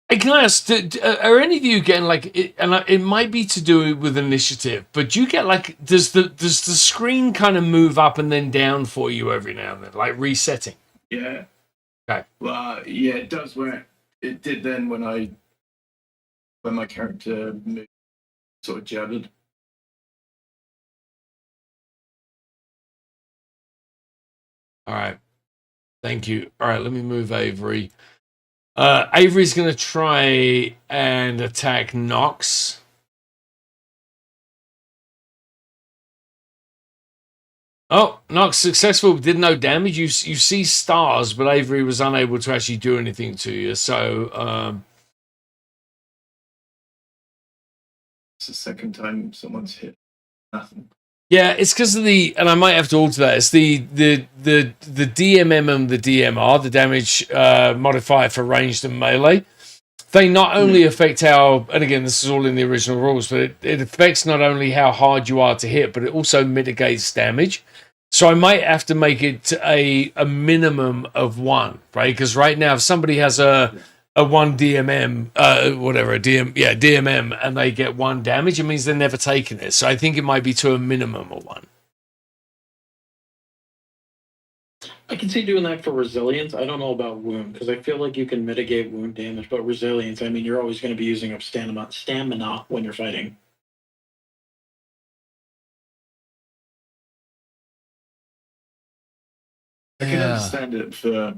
Hey, can I ask, are any of you getting like, it might be to do with initiative, but do you get like, does the screen kind of move up and then down for you every now and then, like resetting? Yeah. Okay. Well, yeah, it does where it did then when my character moved, sort of jabbered. All right. Thank you. All right, let me move Avery. Avery's going to try and attack Nox. Oh, Nox successful, did no damage. You see stars, but Avery was unable to actually do anything to you. So, It's the second time someone's hit nothing. yeah, it's because of and I might have to alter that. It's the DMM and the DMR, the damage modifier for ranged and melee. They not only affect how, and again, this is all in the original rules, but it affects not only how hard you are to hit, but it also mitigates damage. So I might have to make it a minimum of one, right? Because right now, if somebody has a one DMM, whatever, a DMM, and they get one damage, it means they're never taking it. So I think it might be to a minimum of one. I can see doing that for resilience. I don't know about wound because I feel like you can mitigate wound damage, but resilience, I mean, you're always going to be using up stamina when you're fighting. I can understand it for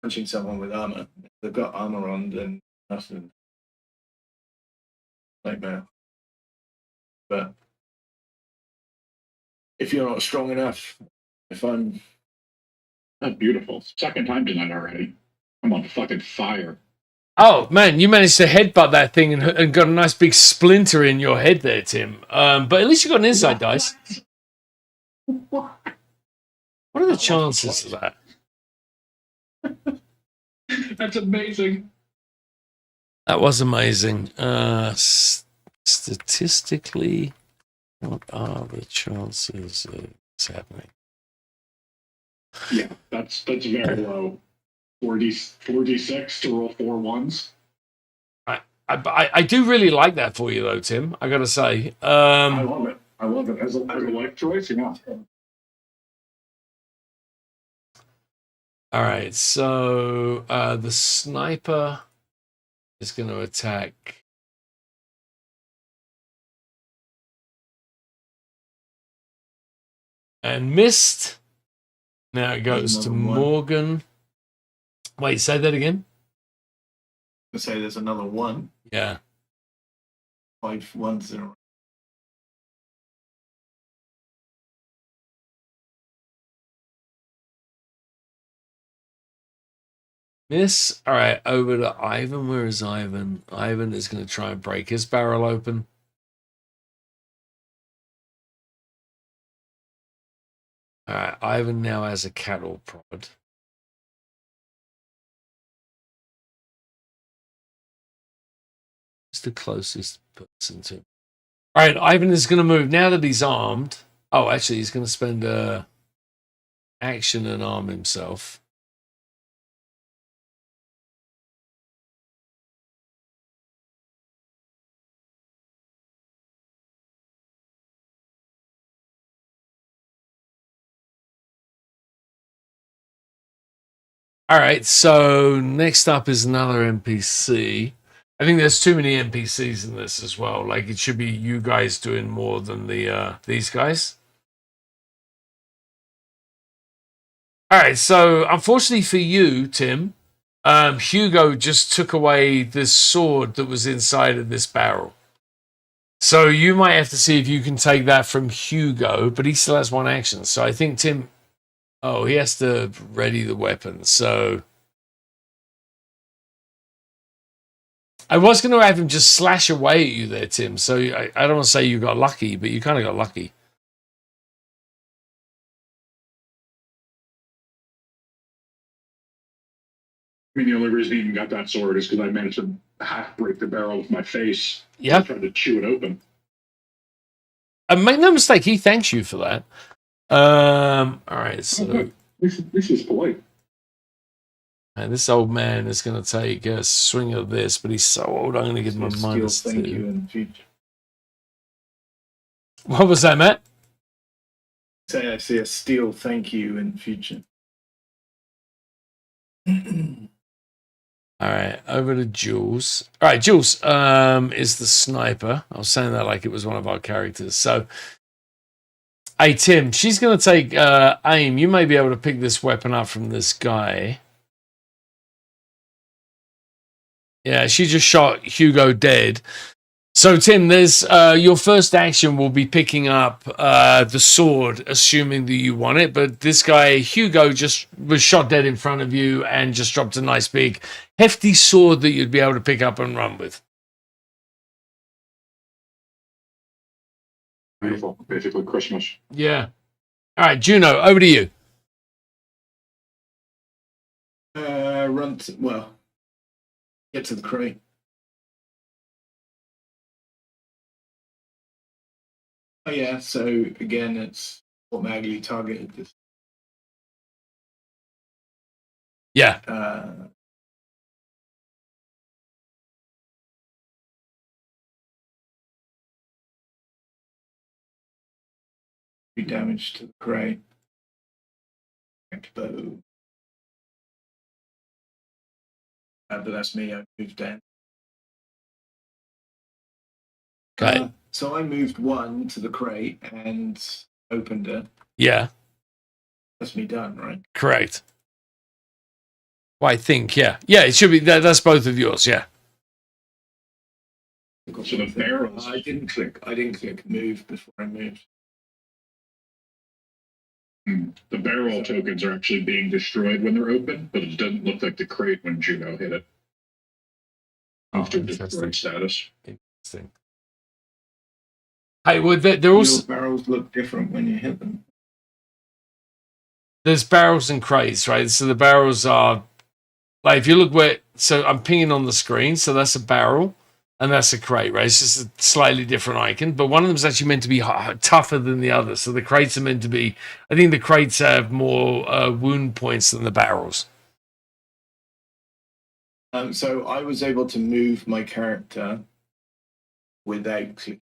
punching someone with armor. If they've got armor on, then nothing. Nightmare. But if you're not strong enough, if I'm That's beautiful. Second time tonight already. I'm on fucking fire. Oh man, you managed to headbutt that thing and got a nice big splinter in your head there, Tim. But at least you got an inside dice. What? What are the chances of that? That's amazing. That was amazing. Statistically, what are the chances of this happening? Yeah, that's very low. 4d6 to roll 4 ones. I do really like that for you though, Tim. I gotta say. I love it. I love it as a life choice. Yeah. All right, so the sniper is going to attack. And missed. Now it goes to Morgan. Wait, say that again? I say there's another one. Yeah. 5 ones in a row. Miss. All right, over to Ivan. Where is Ivan? Ivan is going to try and break his barrel open. All right, Ivan now has a cattle prod. It's the closest person to. All right, Ivan is going to move now that he's armed. Oh, actually, he's going to spend action and arm himself. All right, so next up is another NPC. I think there's too many NPCs in this as well. Like it should be you guys doing more than these guys. All right, so unfortunately for you, Tim, Hugo just took away this sword that was inside of this barrel. So you might have to see if you can take that from Hugo, but he still has one action. So I think Tim, oh, he has to ready the weapon. So I was going to have him just slash away at you there, Tim. So I don't want to say you got lucky, but you kind of got lucky. I mean, the only reason he even got that sword is because I managed to half break the barrel with my face. Yeah. I tried to chew it open. And make no mistake, he thanks you for that. All right, so this is polite. And this old man is going to take a swing of this, but he's so old, I'm going to give him a minus Thank you two. in the future. What was that, Matt? Say I see a steel thank you in the future. All right, over to Jules. All right, Jules is the sniper. I was saying that like it was one of our characters. So, hey, Tim, she's going to take aim. You may be able to pick this weapon up from this guy. Yeah, she just shot Hugo dead. So, Tim, there's your first action will be picking up the sword, assuming that you want it. But this guy, Hugo, just was shot dead in front of you and just dropped a nice big, hefty sword that you'd be able to pick up and run with. Beautiful. Basically Christmas. Yeah. All right, Juno, over to you. Get to the crate. Oh yeah, so again, it's automatically targeted this. Yeah. Do damage to the crate. Bow. But that's me. I moved down. Okay. So I moved one to the crate and opened it. Yeah. That's me done, right? Correct. Well, I think, yeah. Yeah, it should be. That's both of yours, yeah. So the barrels. I didn't click move before I moved. The barrel tokens are actually being destroyed when they're open, but it doesn't look like the crate when Juno hit it. After destroyed status. Interesting. Hey, well, they're also Your barrels look different when you hit them. there's barrels and crates, right? So the barrels are like if you look where. So I'm pinging on the screen. So that's a barrel, and that's a crate, right? It's just a slightly different icon, but one of them is actually meant to be tougher than the other. So the crates are meant to be. I think the crates have more wound points than the barrels. So I was able to move my character without clicking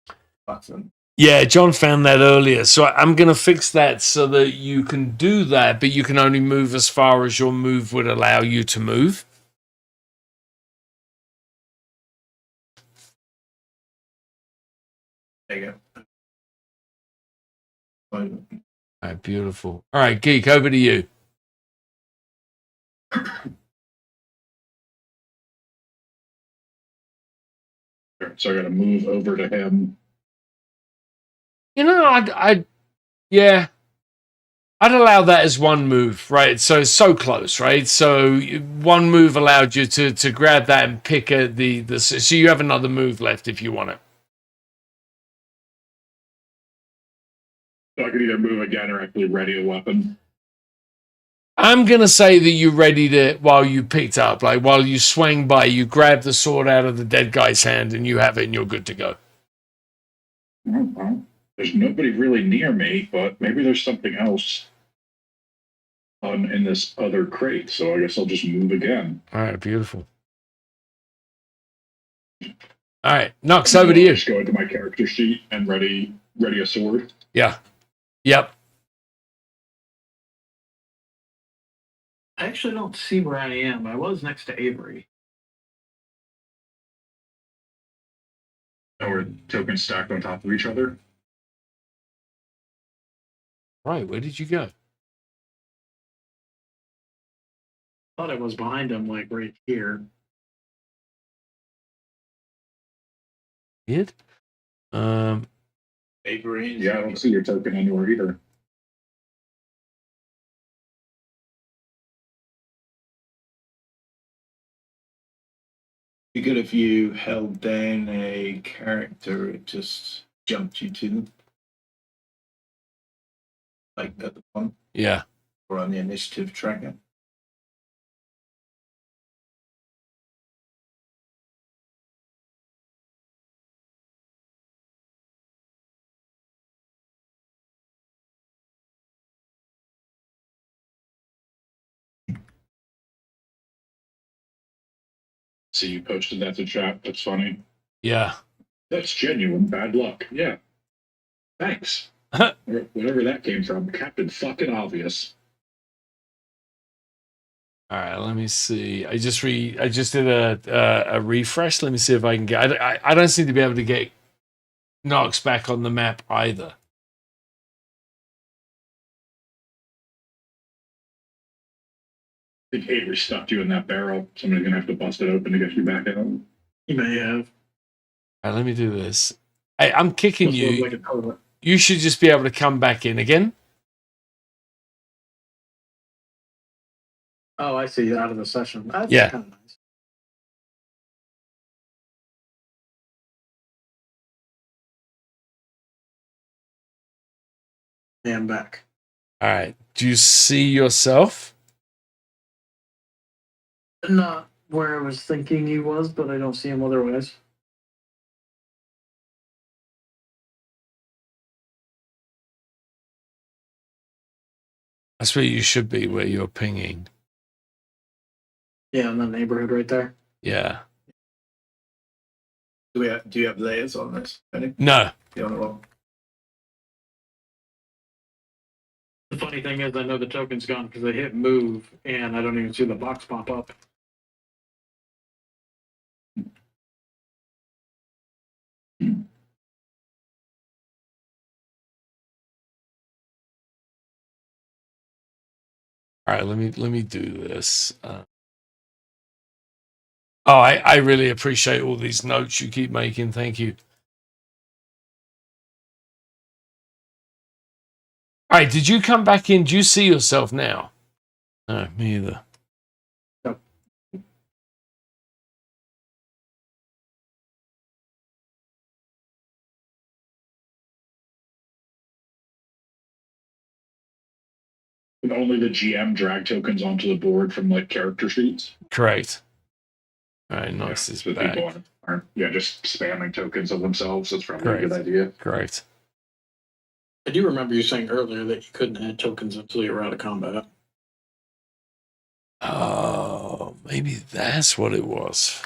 the button. Yeah, John found that earlier. So I'm going to fix that so that you can do that, but you can only move as far as your move would allow you to move. There you go. All right, beautiful. All right, Geek, over to you. So I got to move over to him. You know, yeah, I'd allow that as one move, right? So close, right? So one move allowed you to grab that and pick the. So you have another move left if you want it. So I could either move again or actually ready a weapon. I'm going to say that you readied it while you picked up. Like, while you swang by, you grab the sword out of the dead guy's hand and you have it and you're good to go. There's nobody really near me, but maybe there's something else in this other crate. So I guess I'll just move again. All right, beautiful. All right, Nux, over to you. Just go into my character sheet and ready a sword. Yeah. Yep. I actually don't see where I am. I was next to Avery. Or tokens stacked on top of each other. Right, where did you go? Thought I was behind him, like right here. Weird. Avery. Yeah, I don't see your token anywhere either. Be good if you held down a character, it just jumped you to them. Like at the one Yeah. or on the initiative tracker. See, you posted that to chat. That's funny. Yeah. That's genuine bad luck. Yeah. Thanks. Whatever that came from. Captain fucking obvious. All right, let me see. I just did a refresh. Let me see if I can get. I don't seem to be able to get Knox back on the map either. I think Avery stuffed you in that barrel. Somebody's gonna have to bust it open to get you back out. You may have. All right, let me do this. I'm kicking Must look you. like a toilet. You should just be able to come back in again. Oh, I see. Out of the session. That's Yeah. kind of nice. Yeah, I'm back. All right. Do you see yourself? Not where I was thinking he was, but I don't see him otherwise. That's where you should be, where you're pinging. Yeah, in the neighborhood right there. Yeah. Do you have layers on this? Any? No. The other one? The funny thing is, I know the token's gone because I hit move and I don't even see the box pop up. All right. Let me do this. I really appreciate all these notes you keep making. Thank you. All right. Did you come back in? Do you see yourself now? No, me either. Nope. And only the GM drag tokens onto the board from like character sheets. Correct. All right. Nice is So back. people aren't just spamming tokens of themselves. That's probably Correct. a good idea. Correct. I do remember you saying earlier that you couldn't add tokens until you were out of combat. Oh, maybe that's what it was.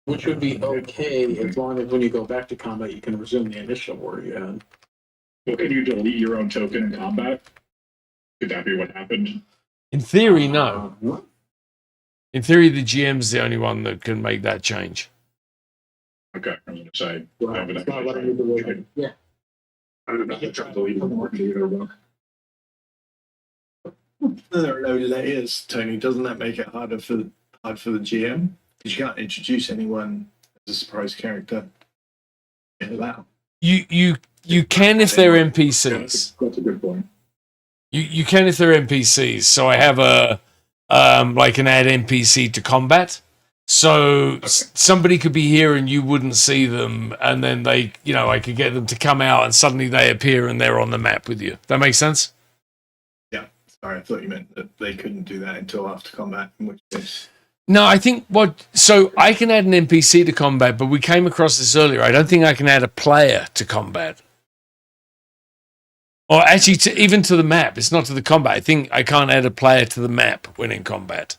Which would be okay as long as when you go back to combat, you can resume the initial war you had. Well, can you delete your own token in combat? Could that be what happened? In theory, no. Uh, In theory, the GM's the only one that can make that change. Okay, I was going to say. well, I would it's not actually letting you do try- it. Yeah. I don't know. Try to delete the board either. But There are no layers, Tony. Doesn't that make it hard for the GM? Because you can't introduce anyone as a surprise character in the battle. You can if they're Yeah, NPCs. that's a good point. You can if they're NPCs. So I have a like an add NPC to combat. So somebody could be here and you wouldn't see them, and then they, I could get them to come out, and suddenly they appear and they're on the map with you. That makes sense? Yeah. Sorry, I thought you meant that they couldn't do that until after combat, in which case. No, I think so I can add an NPC to combat, but we came across this earlier. I don't think I can add a player to combat. Or actually, even to the map. It's not to the combat. I think I can't add a player to the map when in combat.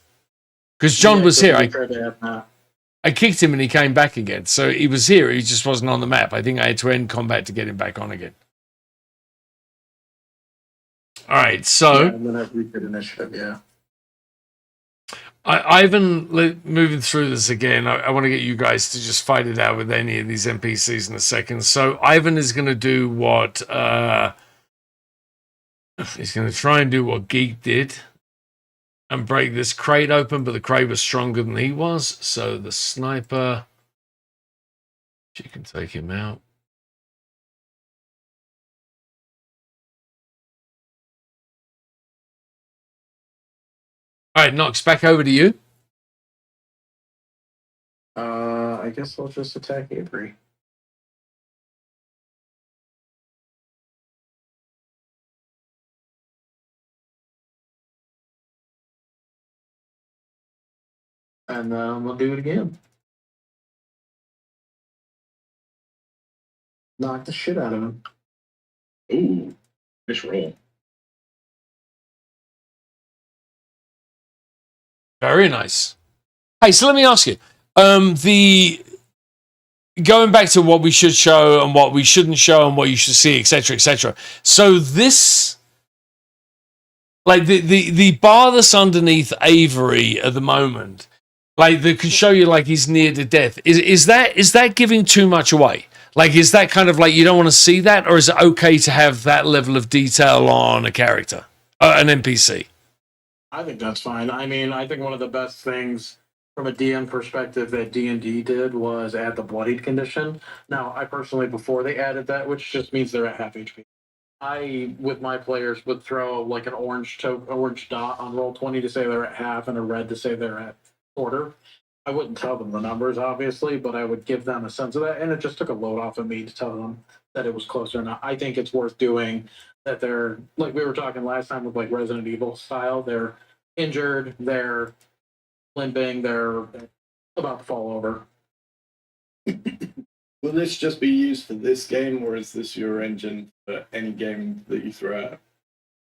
Because John was here. I kicked him and he came back again. So he was here. He just wasn't on the map. I think I had to end combat to get him back on again. All right, so... Yeah, and then I've redid initiative, yeah. Ivan, moving through this again, I want to get you guys to just fight it out with any of these NPCs in a second. So Ivan is going to do what... he's going to try and do what Geek did and break this crate open, but the crate was stronger than he was. So the sniper, she can take him out. All right, Knox, back over to you. I guess I'll just attack Avery. And we'll do it again. Knock the shit out of him. Ooh, nice roll. Very nice. Hey, so let me ask you. The going back to what we should show and what we shouldn't show and what you should see, etc., etc. So this, like the bar that's underneath Avery at the moment, like that can show you like he's near to death. Is that giving too much away? Like, is that kind of like you don't want to see that, or is it okay to have that level of detail on a character, an NPC? I think that's fine. I mean, I think one of the best things from a DM perspective that D&D did was add the bloodied condition. Now, I personally, before they added that, which just means they're at half HP, I, with my players, would throw like an orange dot on Roll20 to say they're at half and a red to say they're at quarter. I wouldn't tell them the numbers, obviously, but I would give them a sense of that, and it just took a load off of me to tell them that it was closer. Now, I think it's worth doing that. They're, like we were talking last time with like Resident Evil style, they're injured, they're limping, they're about to fall over. Will this just be used for this game, or is this your engine for any game that you throw out?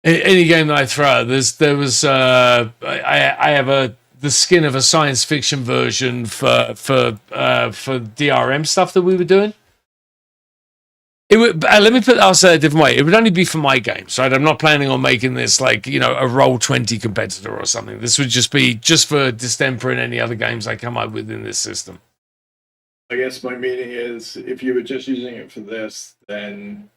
Any game that I throw out, I have the skin of a science fiction version for DRM stuff that we were doing. It would, let me I'll say it a different way. It would only be for my games, right? I'm not planning on making this like, a Roll20 competitor or something. This would just be just for Distemper and any other games I come up with in this system. I guess my meaning is, if you were just using it for this, then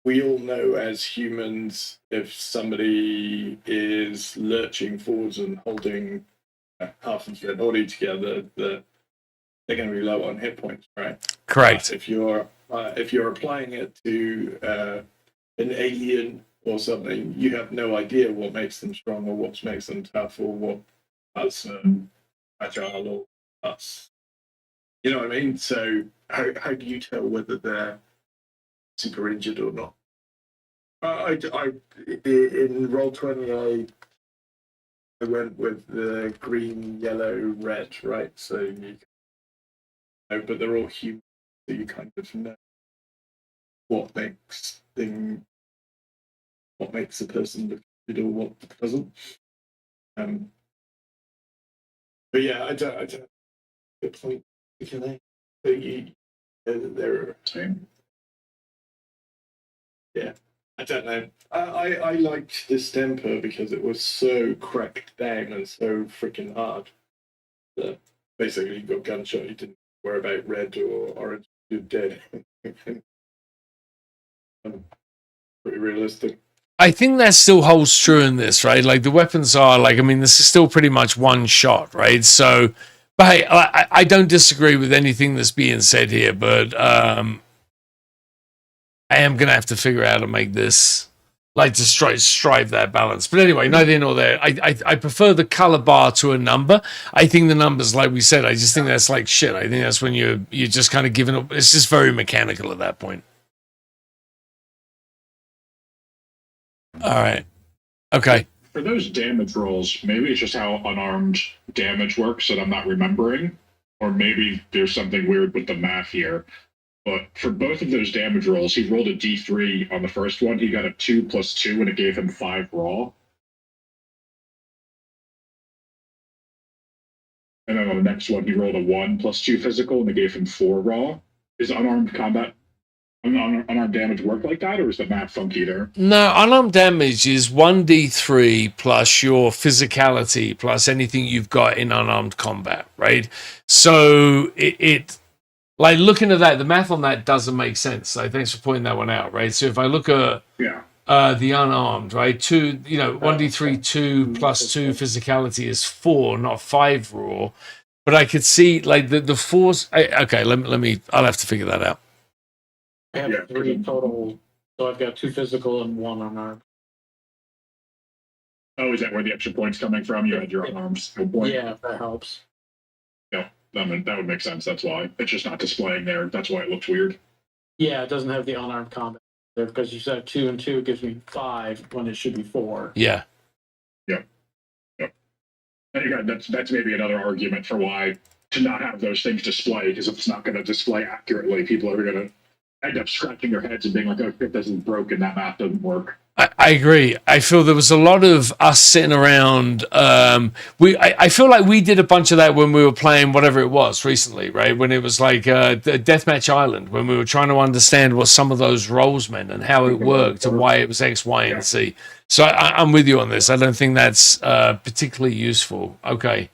we all know as humans, if somebody is lurching forwards and holding half of their body together, that they're going to be low on hit points, right? Correct. If you're applying it to an alien or something, you have no idea what makes them strong or what makes them tough or what us agile or us. You know what I mean? So how do you tell whether they're super injured or not? In Roll20, I went with the green, yellow, red, right? So you know, but they're all human, so you kind of know what makes a person look good or what doesn't. But yeah, I don't. Good point. So they're same. Yeah, I don't know. I liked Distemper because it was so cracked down and so freaking hard that basically you got gunshot, you didn't worry about red or orange, you're dead. Pretty realistic. I think that still holds true in this, right? Like the weapons are like, I mean, this is still pretty much one shot, right? So, but hey, I don't disagree with anything that's being said here, but I am going to have to figure out how to make this, like to strive that balance. But anyway, neither here nor there. I prefer the color bar to a number. I think the numbers, like we said, I just think that's like shit. I think that's when you're just kind of giving up. It's just very mechanical at that point. All right. Okay. For those damage rolls, maybe it's just how unarmed damage works that I'm not remembering, or maybe there's something weird with the math here. But for both of those damage rolls, he rolled a D3 on the first one. He got a 2+2, and it gave him 5 raw. And then on the next one, he rolled a 1+2 physical, and it gave him 4 raw. Is unarmed damage work like that, or is the math funky there? No, unarmed damage is 1d3 plus your physicality plus anything you've got in unarmed combat, right? So it like looking at that, the math on that doesn't make sense. So thanks for pointing that one out, right? So if I look at the unarmed, right, 1d3 2 plus 2 physicality is 4, not 5 raw. But I could see like the force. Okay, let me. I'll have to figure that out. I have 3 total, so I've got 2 physical and 1 unarmed. Oh, is that where the extra point's coming from? You had your unarmed skill point? Yeah, if that helps. Yeah, that would make sense. That's why. It's just not displaying there. That's why it looks weird. Yeah, it doesn't have the unarmed combat there because you said 2 and 2 gives me 5 when it should be 4. Yeah. Yep. And again, that's maybe another argument for why to not have those things display, because if it's not going to display accurately, people are going to end up scratching their heads and being like, "Oh, shit, this is broken. That math doesn't work." I agree. I feel there was a lot of us sitting around. I feel like we did a bunch of that when we were playing whatever it was recently, right? When it was like Deathmatch Island, when we were trying to understand what some of those roles meant and how it worked and why it was X, Y, and Z. So I'm with you on this. I don't think that's particularly useful. Okay.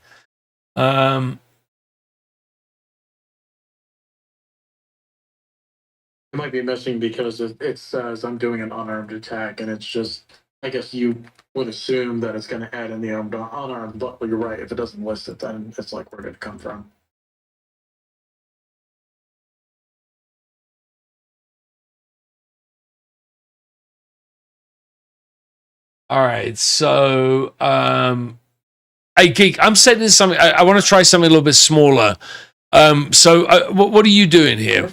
It might be missing because it says I'm doing an unarmed attack, and it's just, I guess you would assume that it's going to add in the unarmed, but you're right. If it doesn't list it, then it's like, where did it come from? All right. So, hey, Geek, I'm setting something. I want to try something a little bit smaller. What are you doing here?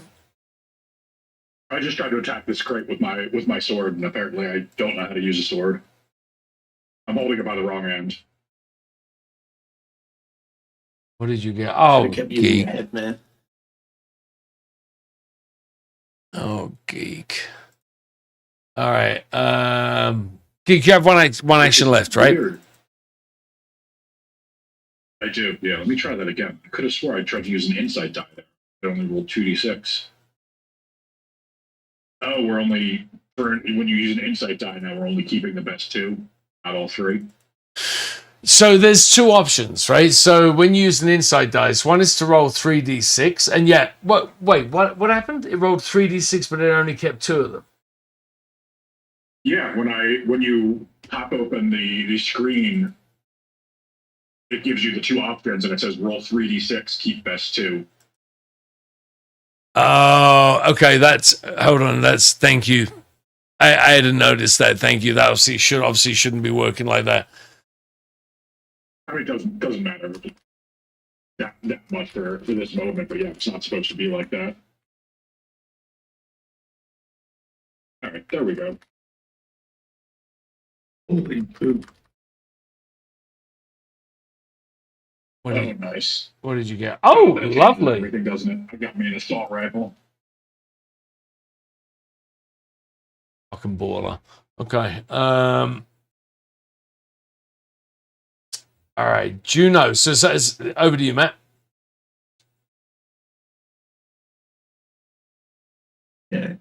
I just tried to attack this crate with my sword, and apparently I don't know how to use a sword. I'm holding it by the wrong end. What did you get? Oh, kept using Geek. your head, man. Oh, Geek. All right. Geek, you have one action left, right? Weird. I do. Yeah. Let me try that again. I could have swore I tried to use an insight die there. I only rolled 2d6. Oh, we're only when you use an insight die now. We're only keeping the best two, not all three. So there's two options, right? So when you use an insight dice, one is to roll 3d6, and yet, what happened? It rolled 3d6, but it only kept two of them. Yeah, when you pop open the screen, it gives you the two options, and it says roll 3d6, keep best two. Oh, okay. Hold on. Thank you. I hadn't noticed that. Thank you. That obviously shouldn't be working like that. I mean, it doesn't matter that much for this moment, but yeah, it's not supposed to be like that. All right, there we go. Holy poop. Nice. What did you get? Oh, That lovely. Everything, doesn't it? I got me an assault rifle. Fucking baller. Okay. All right, Juno. So it's over to you, Matt. Yeah.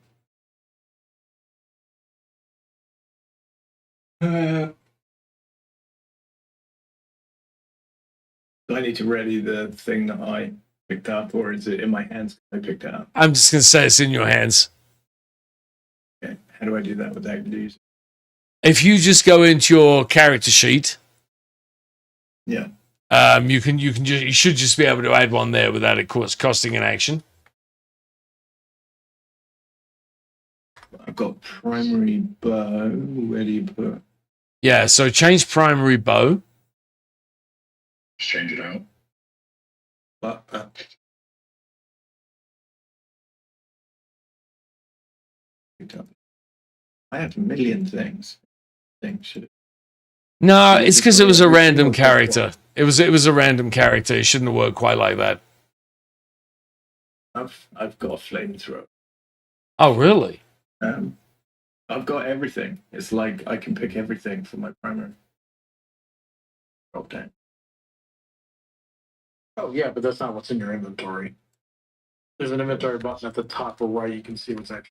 Do I need to ready the thing that I picked up, or is it in my hands I picked it up? I'm just gonna say it's in your hands. Okay. How do I do that without using? If you just go into your character sheet, Yeah. you should just be able to add one there without it costing an action. I've got primary bow. Where do you put? Yeah, so change primary bow. Just change it out. I have a million things. No, it's because it was a random character. It was a random character. It shouldn't have worked quite like that. I've got a flamethrower. Oh, really? I've got everything. It's like I can pick everything for my primary. Drop down. Oh, yeah, but that's not what's in your inventory. There's an inventory button at the top or right. You can see what's actually.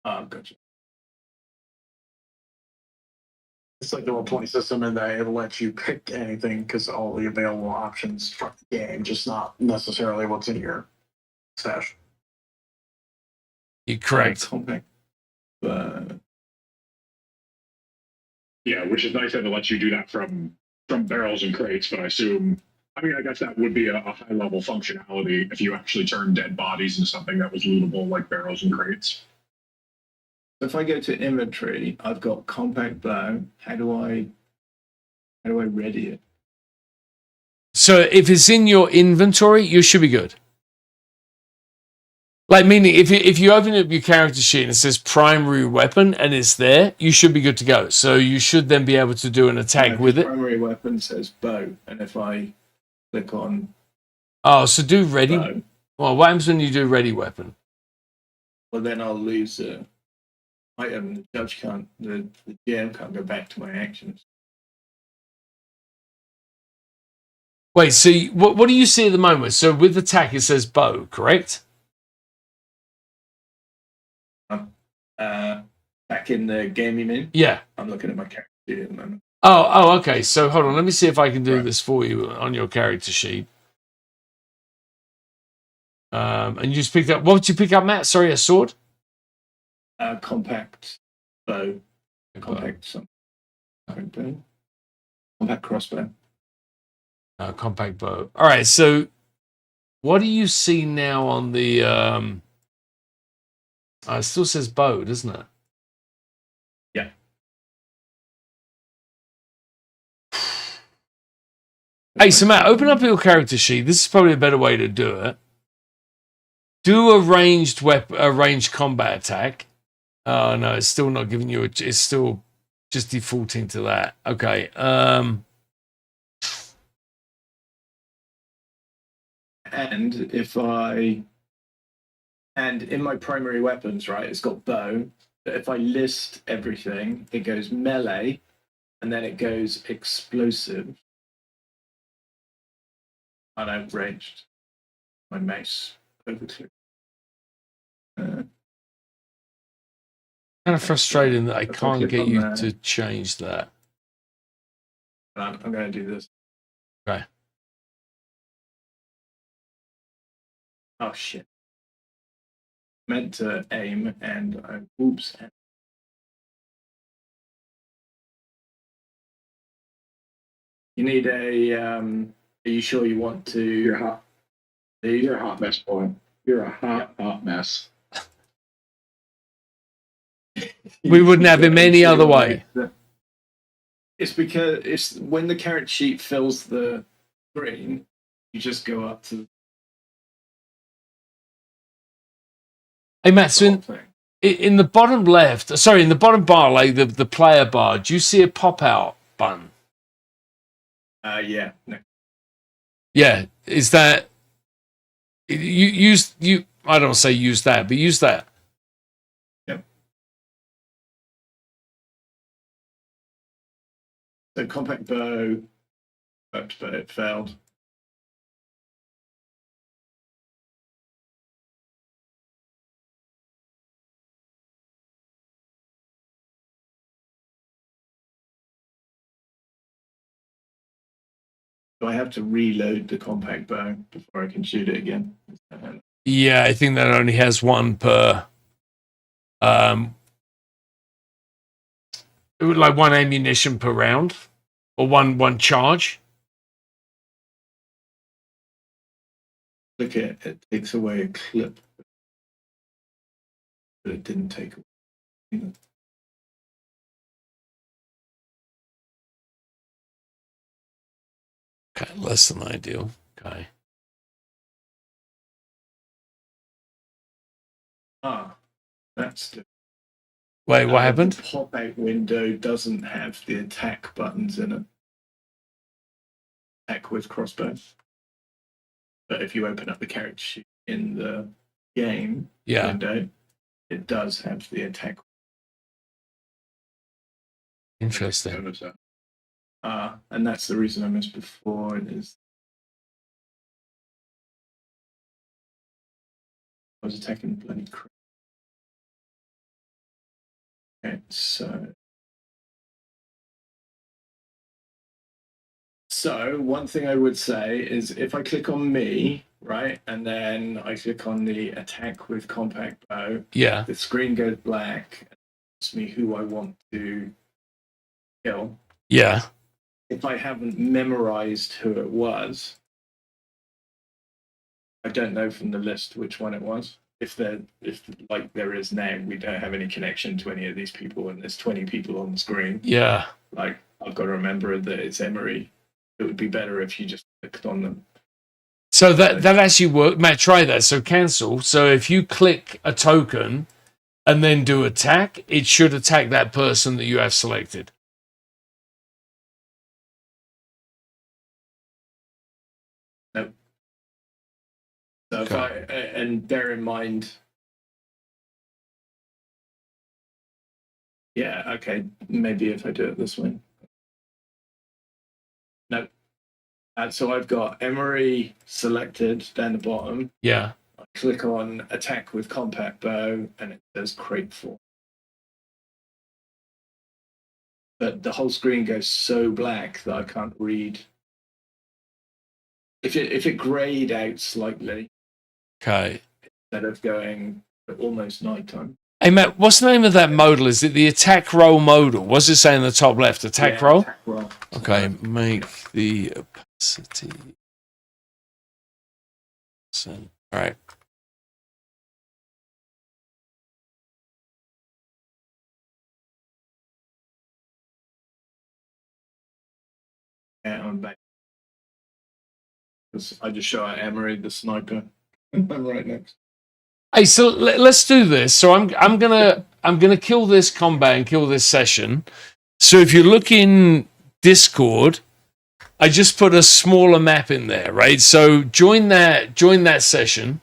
Gotcha. It's like the roll-20 system in that it lets you pick anything because all the available options from the game, just not necessarily what's in your stash. You're correct. Yeah, which is nice that it lets you do that from barrels and crates, but I guess that would be a high level functionality if you actually turned dead bodies into something that was lootable like barrels and crates. If I go to inventory, I've got compact bow. How do I ready it? So if it's in your inventory, you should be good. Like, meaning if you open up your character sheet and it says primary weapon and it's there, you should be good to go. So you should then be able to do an attack with it. Primary weapon says bow, and if I click on so do ready. bow, Well, what happens when you do ready weapon? well, then I'll lose item. The judge can't, the GM can't go back to my actions. Wait, so what do you see at the moment? So with attack, it says bow, correct? Back in the game, you mean? Yeah. I'm looking at my character sheet at the moment. Oh, okay. So hold on. Let me see if I can do Right. this for you on your character sheet. And you just picked up. What did you pick up, Matt? Sorry, a sword. Compact bow. Compact bow. Compact crossbow. Compact bow. All right. So what do you see now on the? It still says bow, doesn't it? Yeah. Hey, so Matt, open up your character sheet. This is probably a better way to do it. Do a ranged combat attack. Oh no, it's still not giving you it's still just defaulting to that. Okay. And in my primary weapons, right, it's got bow. But if I list everything, it goes melee, and then it goes explosive. And I've ranged my mouse over to. Kind of frustrating that I If I can't click get on you that- to change that. I'm going to do this. Okay. Oh shit! Meant to aim, and I oops. You need a. Are you sure you want to? You're hot. You're a hot mess, boy. You're a hot mess. We wouldn't have him any other way. It's because it's when the character sheet fills the screen, you just go up to Hey Matt, the so whole thing. in the bottom left, sorry, in the bottom bar, like the player bar, do you see a pop out button? Yeah. No. Yeah, is that you? I don't say use that, but use that. Yep. So compact bow, but it failed. So I have to reload the compact bow before I can shoot it again. Yeah, I think that only has one per. It would like one ammunition per round, or one charge. Look at it takes away a clip, but it didn't take away. Okay, less than ideal. Okay. That's the Wait, what happened? The pop-out window doesn't have the attack buttons in it. Attack with crossbow. But if you open up the character sheet in the game window, it does have the attack. Interesting. And that's the reason I missed before. It is I was attacking bloody crap. Okay, so one thing I would say is if I click on me, right, and then I click on the attack with compact bow, the screen goes black and asks me who I want to kill. Yeah. If I haven't memorized who it was, I don't know from the list which one it was. If like there is now, we don't have any connection to any of these people, and there's 20 people on the screen. Yeah. Like I've got to remember that it's Emery. It would be better if you just clicked on them. So that actually worked. Matt, try that. So cancel. So if you click a token and then do attack, it should attack that person that you have selected. Nope. So if and bear in mind, Yeah, okay. Maybe if I do it this way. No. So I've got Emery selected down the bottom. Yeah. I click on attack with compact bow and it says crate form. But the whole screen goes so black that I can't read. If it grayed out slightly Okay. instead of going almost nighttime. Hey, Matt, what's the name of that modal? Is it the attack roll modal? What's it saying in the top left? Attack roll? Attack roll. Okay, make the opacity. All right. Yeah, I'm back. Because I just shot at Emery, the sniper. I'm right next. Hey, so let's do this. So I'm gonna kill this combat and kill this session. So if you look in Discord, I just put a smaller map in there, right? So join that session.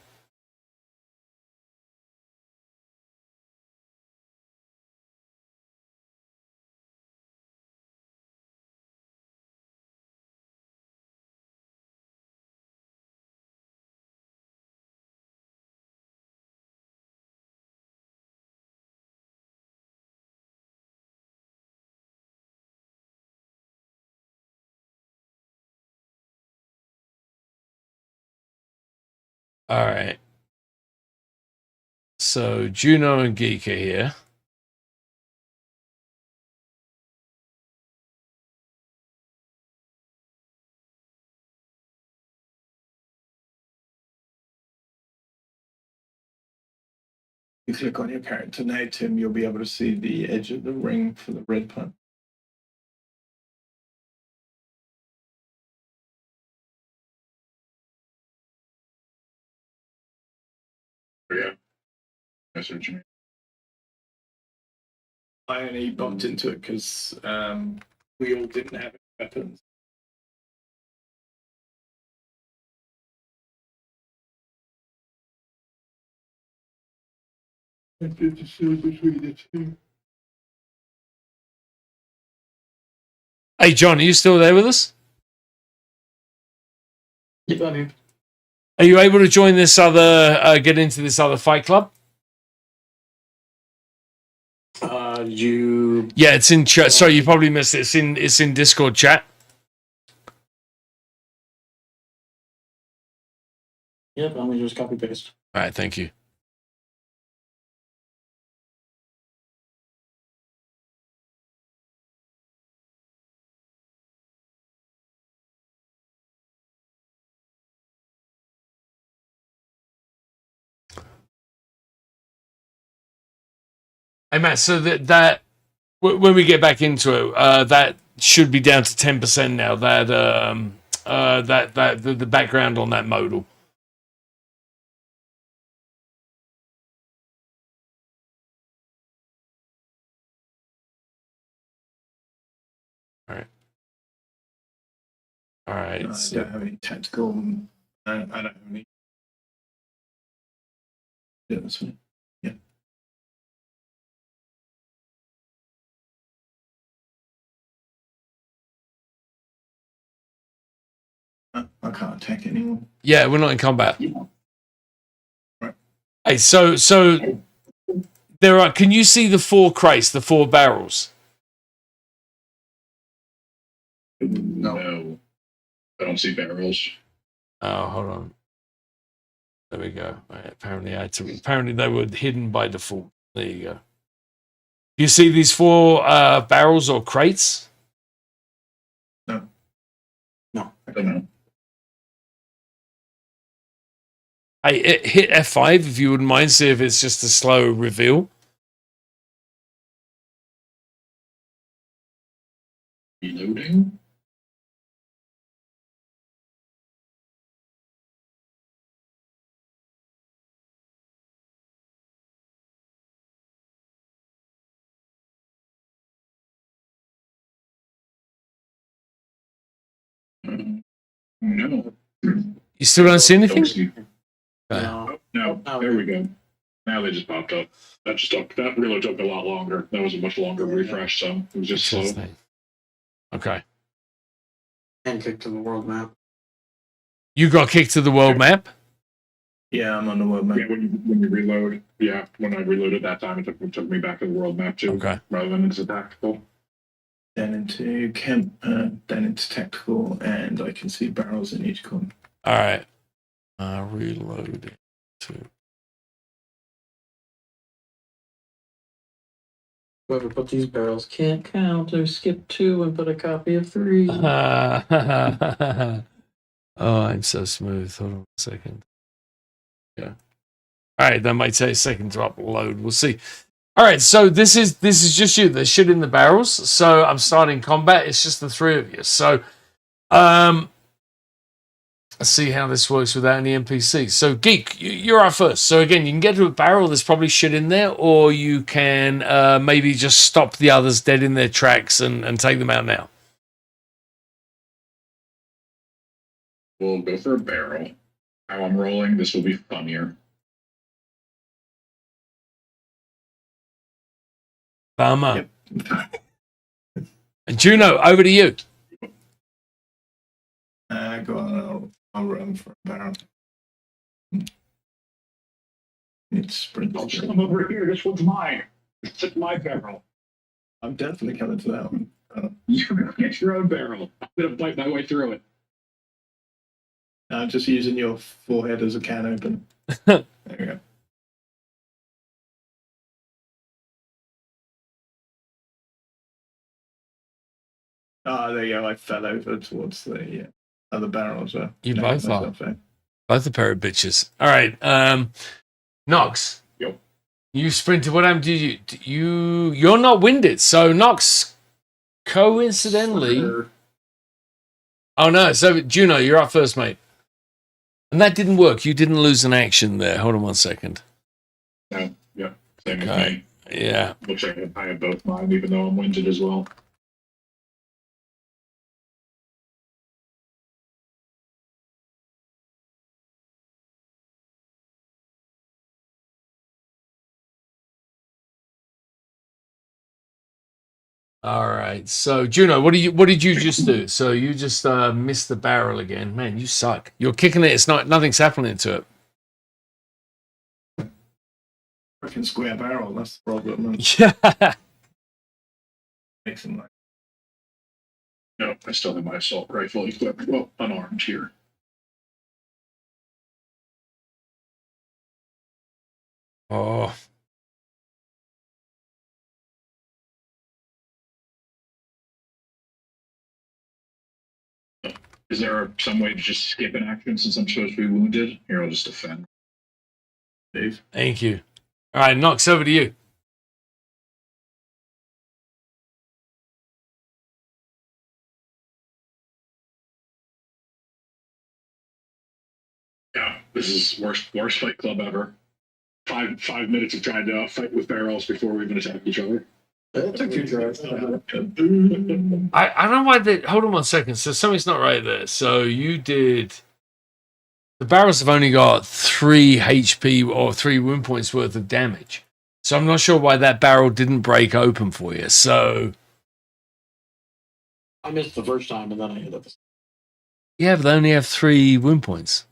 All right. So Juno and Geek are here. You click on your character now, Tim, you'll be able to see the edge of the ring for the red pun. Yeah. That's what you mean. I only bumped into it because we all didn't have weapons. I did decide between the two. Hey, John, are you still there with us? Yep, I mean, Are you able to join this other, get into this other fight club? you. Yeah, it's in chat. Sorry, you probably missed it. It's in Discord chat. Yep, let me just copy paste. All right, thank you. Hey, Matt, so that when we get back into it, that should be down to 10% now. The background on that modal. All right. No, I don't have any tactical. I don't have any. Yeah, that's fine. Yeah. I can't attack anyone. Yeah, we're not in combat. Yeah. Right. Hey, so there are. Can you see the 4 crates, the 4 barrels? No. I don't see barrels. Oh, hold on. There we go. Right, apparently they were hidden by default. There you go. You see these 4 barrels or crates? No. I don't know. Hey, hit F5 if you wouldn't mind. See if it's just a slow reveal. Reloading. No. You still don't see anything? Don't see. No. No. There we go. Now they just popped up. That reload took a lot longer. That was a much longer refresh, so it was just slow. Okay. And kick to the world map. You got kicked to the world map? Yeah, I'm on the world map. Yeah, when you reload. Yeah, when I reloaded that time, it took me back to the world map too. Okay. Rather than into tactical. Then into camp, then into tactical, and I can see barrels in each corner. All right. Reload it to. Whoever put these barrels can't count or skip 2 and put a copy of 3. Oh, I'm so smooth. Hold on a second. Yeah. All right, that might take a second to upload. We'll see. All right, so this is just you. There's shit in the barrels. So I'm starting combat. It's just the three of you. So let's see how this works without any NPCs. So Geek, you're our first. So again, you can get to a barrel. There's probably shit in there, or you can maybe just stop the others dead in their tracks and take them out now. We'll go for a barrel. How I'm rolling, this will be funnier. Bummer. And Juno, over to you. Go on, I'll run for a barrel. It's sprint. I'll just come over here. This one's mine. It's my barrel. I'm definitely coming to that one. You're gonna get your own barrel. I'm gonna bite my way through it. I'm just using your forehead as a can opener. There we go. There you go. I fell over towards the other barrel as well. You both are. Both a pair of bitches. All right. Nox. Yep. You sprinted. What happened to you? You're not winded. So Nox, coincidentally. Sure. Oh no. So Juno, you're up first, mate. And that didn't work. You didn't lose an action there. Hold on 1 second. No, yeah. Same as Okay. me. Yeah. Looks like I have both mine, even though I'm winded as well. All right. So Juno, what did you just do? So you just missed the barrel again. Man, you suck. You're kicking it. It's nothing's happening to it. Freaking square barrel. That's the problem. Yeah. Makes him like. No, I still have my assault rifle equipped. Well, unarmed here. Oh. Is there some way to just skip an action since I'm supposed to be wounded? Here, I'll just defend. Dave. Thank you. All right, Nox, over to you. Yeah, this is worst fight club ever. 5 minutes of trying to fight with barrels before we even attack each other. It took 2 tries. I don't know why they. Hold on 1 second. So something's not right there. So you did. The barrels have only got 3 HP or 3 wound points worth of damage. So I'm not sure why that barrel didn't break open for you. So I missed the first time and then I hit it. yeah, but they only have 3 wound points.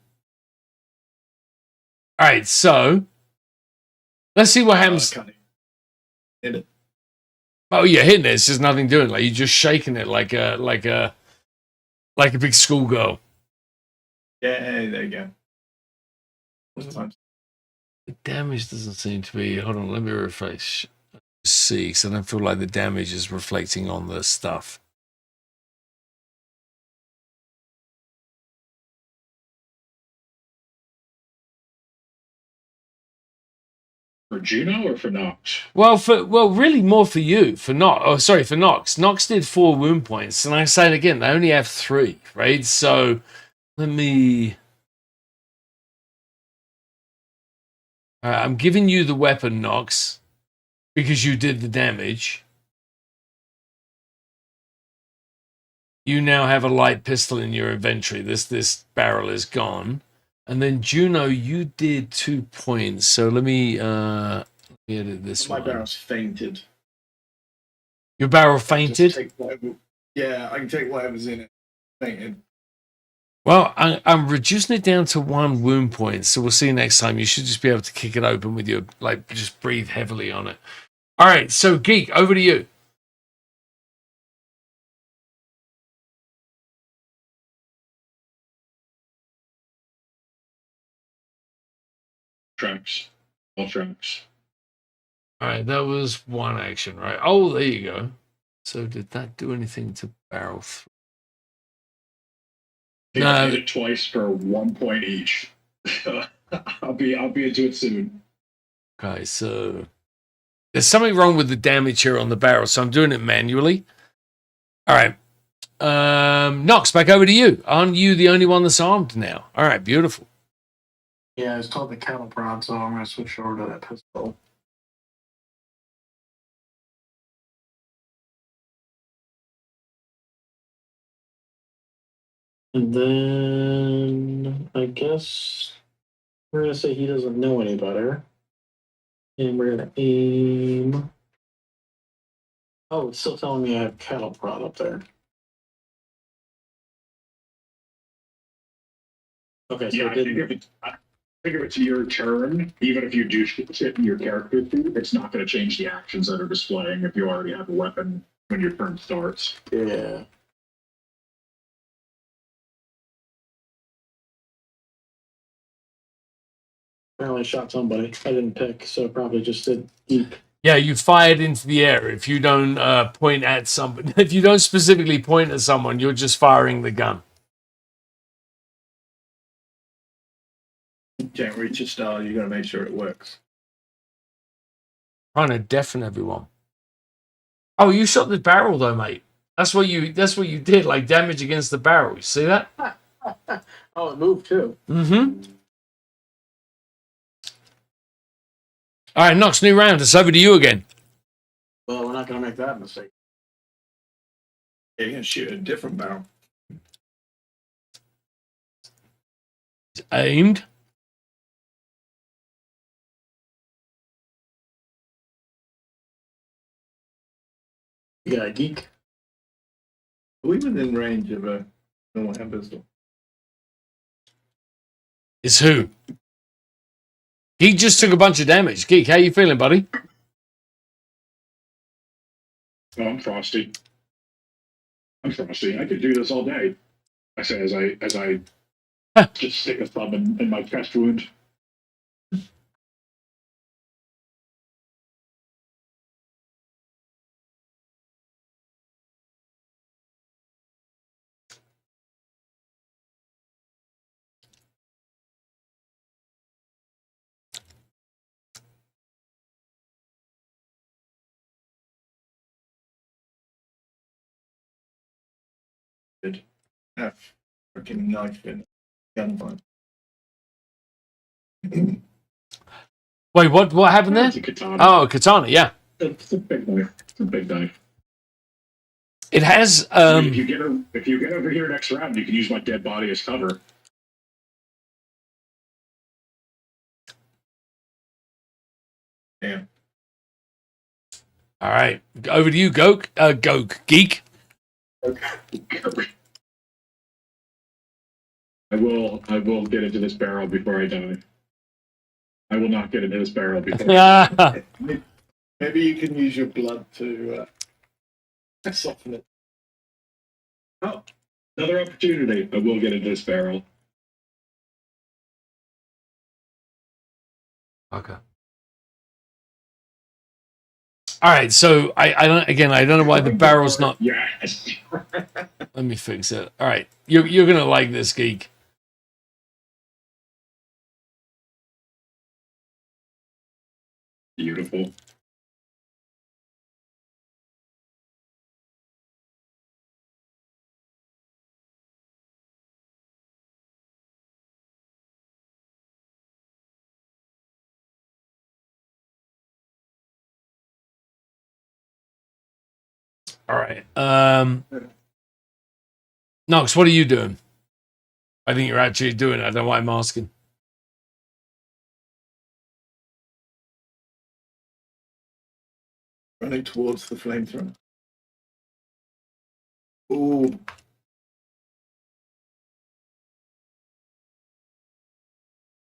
All right, so let's see what happens. Hit it. Oh, you're hitting it. It's just nothing doing. Like you're just shaking it like a big schoolgirl. Yeah, there you go. The damage doesn't seem to be. Hold on, let me refresh. See, because I don't feel like the damage is reflecting on the stuff. For Juno or for Nox? Well, really more for you. For Nox. Nox did 4 wound points, and I say it again, they only have 3, right? So let me. I'm giving you the weapon, Nox, because you did the damage. You now have a light pistol in your inventory. This barrel is gone. And then Juno, you did 2 points. So let me edit this My one. barrel's fainted. Your barrel Just fainted? take whatever, yeah, I can take whatever's in it. Fainted. Well, I'm reducing it down to 1 wound point. So we'll see you next time. You should just be able to kick it open with your, like, just breathe heavily on it. All right. So, Geek, over to you. Tracks. All tracks. All right. That was 1 action, right? Oh, there you go. So did that do anything to barrel 3? I did it twice for 1 point each. I'll be into it soon. Okay, so there's something wrong with the damage here on the barrel, so I'm doing it manually. All right. Nox, back over to you. Aren't you the only one that's armed now? All right, beautiful. Yeah, it's called the cattle prod, so I'm going to switch over to that pistol. And then I guess we're going to say he doesn't know any better. And we're going to aim. Oh, it's still telling me I have cattle prod up there. Okay, so Yeah, I think if it's your turn, even if you do hit your character feat, it's not going to change the actions that are displaying if you already have a weapon when your turn starts. Yeah. Apparently shot somebody. I didn't pick, so probably just did deep. Yeah, you fired into the air. If you don't point at somebody, if you don't specifically point at someone, you're just firing the gun. You can't reach a star. You got to make sure it works. Trying to deafen everyone. Oh, you shot the barrel though, mate. That's what you did, like damage against the barrel. You see that? Oh, it moved too. Mm-hmm. All right, Nox, new round. It's over to you again. Well, we're not going to make that mistake. Yeah, you're going to shoot a different barrel. Aimed. You got a geek? Are we within range of a normal hand pistol? It's who? Geek just took a bunch of damage. Geek, how you feeling, buddy? Oh, I'm frosty. I could do this all day. I say as I just stick a thumb in my chest wound. Have freaking knife in gunfight. Wait, what happened there? It's a katana. Oh, katana, yeah. It's a big knife. It's a big knife. It has If you get over here next round, you can use my dead body as cover. Yeah. all right. Over to you, Geek. I will get into this barrel before I die. I will not get into this barrel before I die. Maybe you can use your blood to soften it. Oh, another opportunity. I will get into this barrel. Okay. All right, so I don't know why the barrel's not. Yes. Let me fix it. All right, you're gonna like this, Geek. Beautiful. All right. Nox, what are you doing? I think you're actually doing it. I don't know why I'm asking. Running towards the flamethrower. Ooh.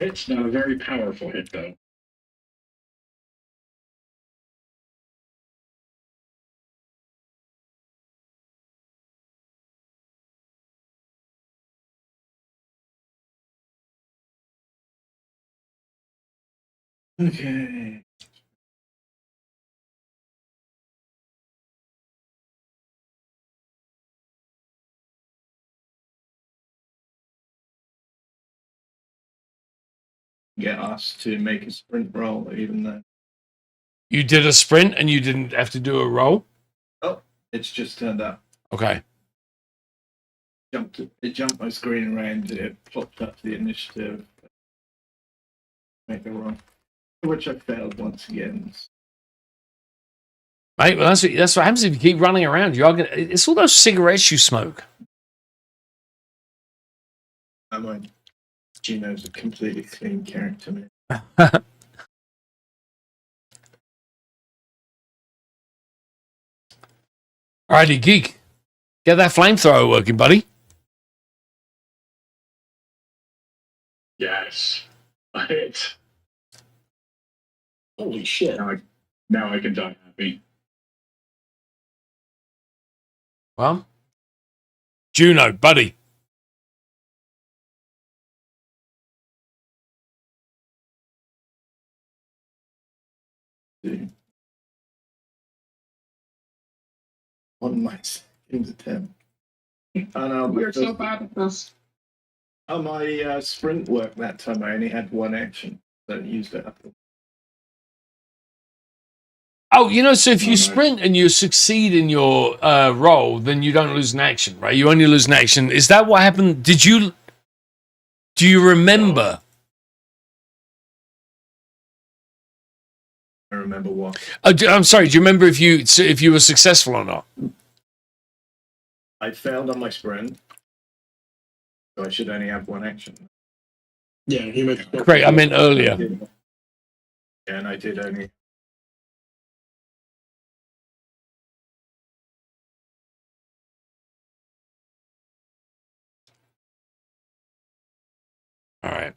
It's not a very powerful hit, though. Okay. Get us to make a sprint roll, even though You did a sprint and you didn't have to do a roll? it's just turned up. Okay. It jumped my screen around. It popped up the initiative. Make a roll, which I failed once again. Mate, well, that's what happens if you keep running around. It's all those cigarettes you smoke. I mean, Gino's a completely clean character, man. Alrighty, geek. Get that flamethrower working, buddy. Yes. A hit. Holy shit. Now I can die happy. Well, Juno, buddy. On my second attempt. Oh no, We're so bad at this. Oh, my sprint worked that time. I only had one action. Don't use it. Oh, so if you nice. sprint and you succeed in your roll, then you don't lose an action, right? You only lose an action. Is that what happened? Do you remember? I remember what. Oh, I'm sorry. Do you remember if you were successful or not? I failed on my sprint, so I should only have one action. Yeah, he made Great. I meant earlier. Yeah, and I did only. All right.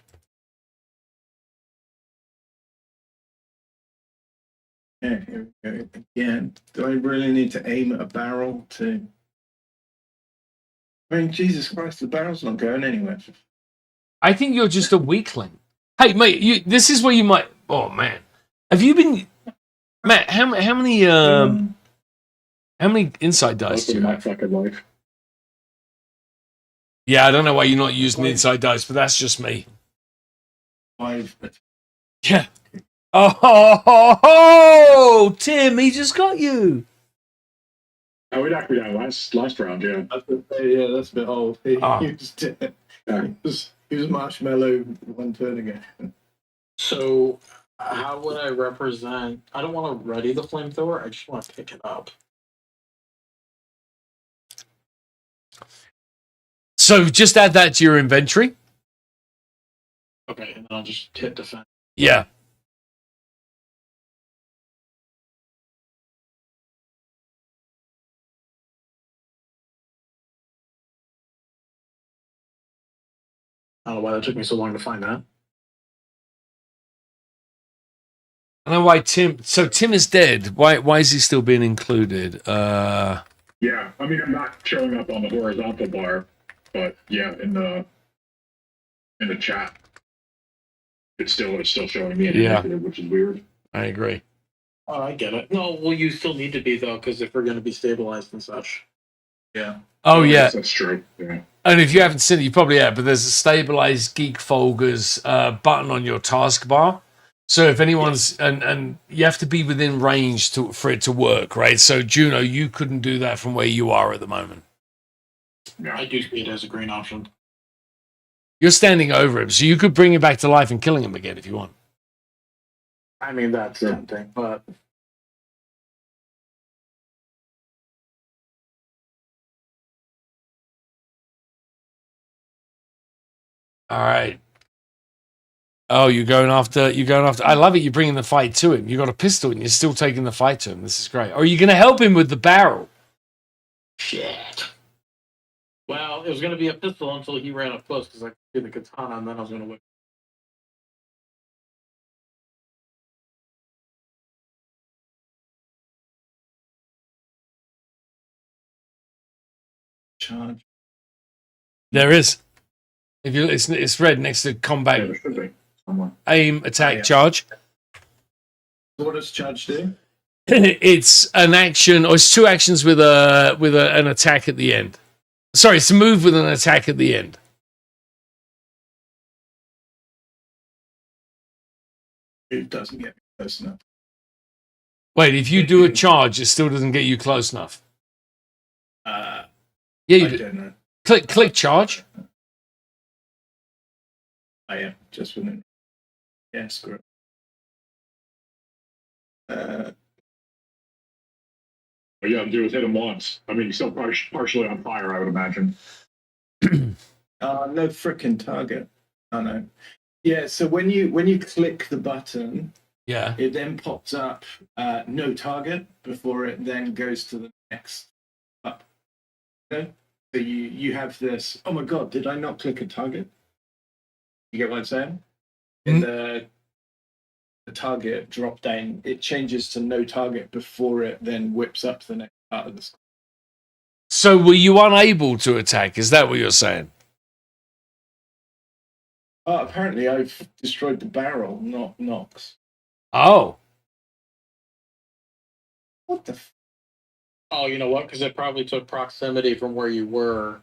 Yeah, here we go again. Do I really need to aim at a barrel to? I mean, Jesus Christ, the barrel's not going anywhere. I think you're just a weakling. Hey, mate, this is where you might. Oh man, have you been, Matt? How many inside dice do you My have? fucking life. Yeah, I don't know why you're not using inside dice, but that's just me. 5. Yeah. Oh, Tim, he just got you. Oh, we knocked me down last round, yeah. Yeah, that's a bit old. He Ah. used he was marshmallow one turn ago. So, how would I represent? I don't want to ready the flamethrower. I just want to pick it up. So just add that to your inventory. Okay, and then I'll just hit defense. Yeah. I don't know why that took me so long to find that. I know why Tim. So Tim is dead. Why is he still being included? Yeah, I mean, I'm not showing up on the horizontal bar, but yeah, in the chat, it's still showing me an indicative, which is weird. I agree. Oh, I get it. No, well, you still need to be though, because if we're going to be stabilized and such. Yeah. Oh yeah. Yes, that's true. Yeah. And if you haven't seen it, you probably have. But there's a stabilized Geek Folgers button on your taskbar. So if anyone's and you have to be within range for it to work, right? So Juno, you couldn't do that from where you are at the moment. Yeah. I do see it as a green option. You're standing over him, so you could bring him back to life and killing him again if you want. I mean, that's tempting, but All right. Oh, you're going after. I love it. You're bringing the fight to him. You got a pistol, and you're still taking the fight to him. This is great. Or are you going to help him with the barrel? Shit. Well, it was going to be a pistol until he ran up close because I could see the katana, and then I was going to whip. Charge. There is. If you, it's red next to combat, Yeah, there should be somewhere. aim, attack, yeah. charge. So what does charge do? It's an action, or it's two actions with an attack at the end. Sorry, it's a move with an attack at the end. It doesn't get me close enough. Wait, if you do a charge, it still doesn't get you close enough. Uh, Yeah, I you do. don't know. Click charge. I am just within. Yeah, screw it. But yeah, the dude was hit him once. I mean, he's still partially on fire, I would imagine. No frickin' target. Oh no. Yeah, so when you click the button, Yeah. it then pops up no target before it then goes to the next up. Okay? So you have this. Oh my god, did I not click a target? You get what I'm saying? In the target drop down, it changes to no target before it then whips up to the next part of the screen. So were you unable to attack? Is that what you're saying? Oh, apparently I've destroyed the barrel, not Nox. Oh. What the? Oh, you know what? Because it probably took proximity from where you were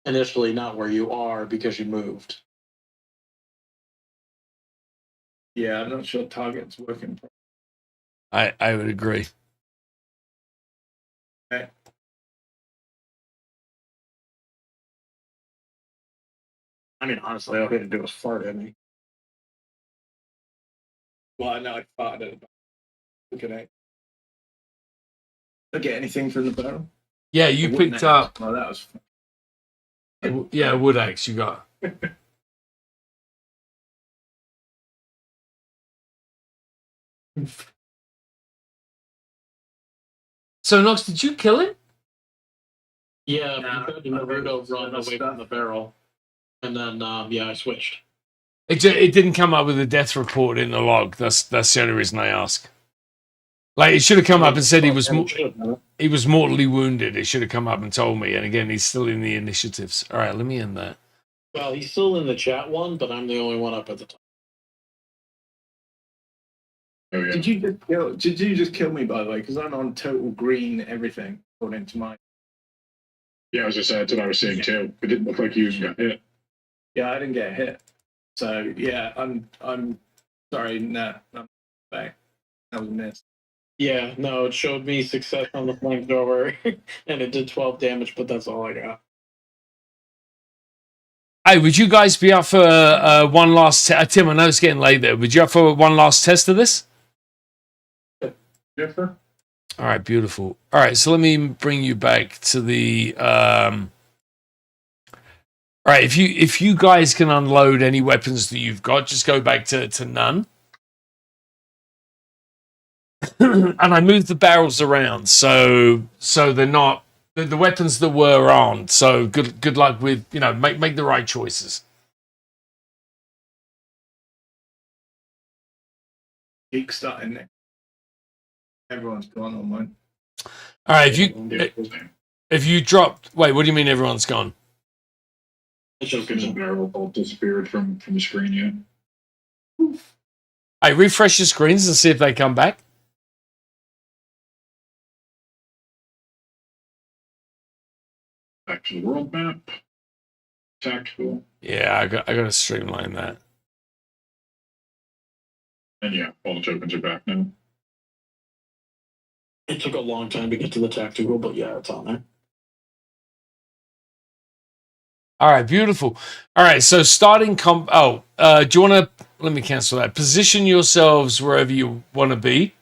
initially, not where you are, because you moved. Yeah, I'm not sure target's working. I would agree. Okay. I mean, honestly, all he had to do was fart at me. Well, I know I farted at the back. Look at it. Did I get anything from the barrel? Yeah, you The wooden picked axe. up. Oh, that was. Yeah, a wood axe you got. So Nox, did you kill him? Yeah, No, because Naruto run away from the barrel. And then, yeah, I switched. It didn't come up with a death report in the log. That's the only reason I ask. Like, it should have come up and said he was mortally wounded. It should have come up and told me. And again, he's still in the initiatives. All right, let me end that. Well, he's still in the chat one, but I'm the only one up at the top. Oh, yeah. Did you just kill me, by the way? Because I'm on total green everything according to my. Yeah, I was just saying, that's what I was saying too. It didn't look like you got hit. Yeah, I didn't get hit. So yeah, I'm sorry. No, I'm back. That was a miss. Yeah, no, it showed me success on the flamethrower, and it did 12 damage, but that's all I got. Hey, would you guys be up for one last Tim, I know it's getting late there. Would you up for one last test of this? Yes, sir. All right, beautiful. All right, so let me bring you back to the. All right, if you guys can unload any weapons that you've got, just go back to none. And I moved the barrels around, so they're not the weapons that were armed. So good luck with make the right choices. Geek starting next. Everyone's gone on mine. All right, if you dropped, wait, what do you mean everyone's gone? Showcase and barrel all disappeared from the screen, yeah. I refresh your screens and see if they come back. Back to the world map. Tactical. Yeah, I got to streamline that. And yeah, all the tokens are back now. It took a long time to get to the tactical, but yeah, it's on there. All right, beautiful. All right, so starting do you want to let me cancel that. Position yourselves wherever you want to be.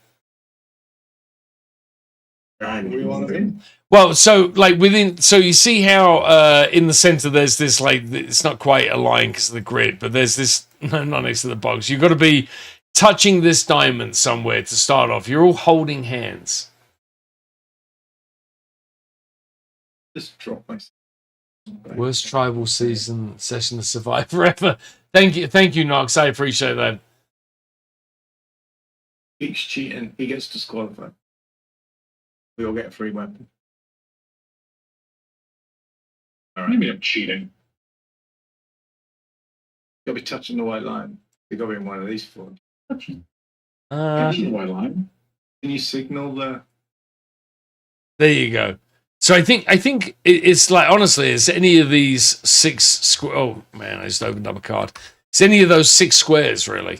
We want to be. Well, so like so you see how in the center there's this like it's not quite a line because of the grid, but there's this no, not next to the box. You've got to be touching this diamond somewhere to start off. You're all holding hands. Just drop my. Worst tribal season session to survive forever. Thank you, Knox. I appreciate that. He's cheating. He gets disqualified. We all get a free weapon. All right. Maybe I'm cheating. You'll be touching the white line. You got to be in one of these four. Touching the white line. Can you signal the? There you go. So I think it's like honestly, it's any of these 6 square. Oh man, I just opened up a card. It's any of those 6 squares really.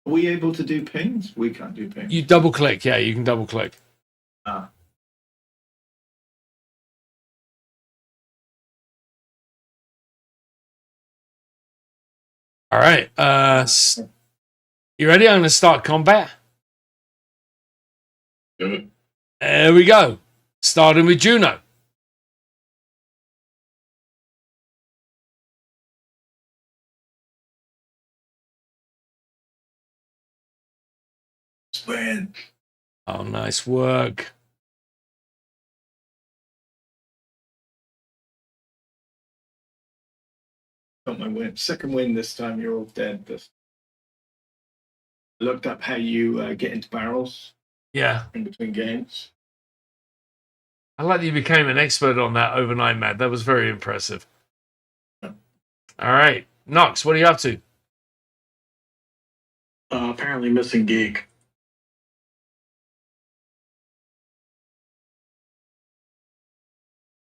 Are we able to do pings? We can't do pings. You double click, yeah, you can double click. Ah. All right. You ready? I'm going to start combat. Do it. There we go. Starting with Juno. Spin. Oh, nice work. Got my win. Second win this time. You're all dead. I looked up how you get into barrels Yeah. in between games. I like that you became an expert on that overnight, Matt. That was very impressive. Yeah. All right. Knox, what are you up to? Apparently missing geek.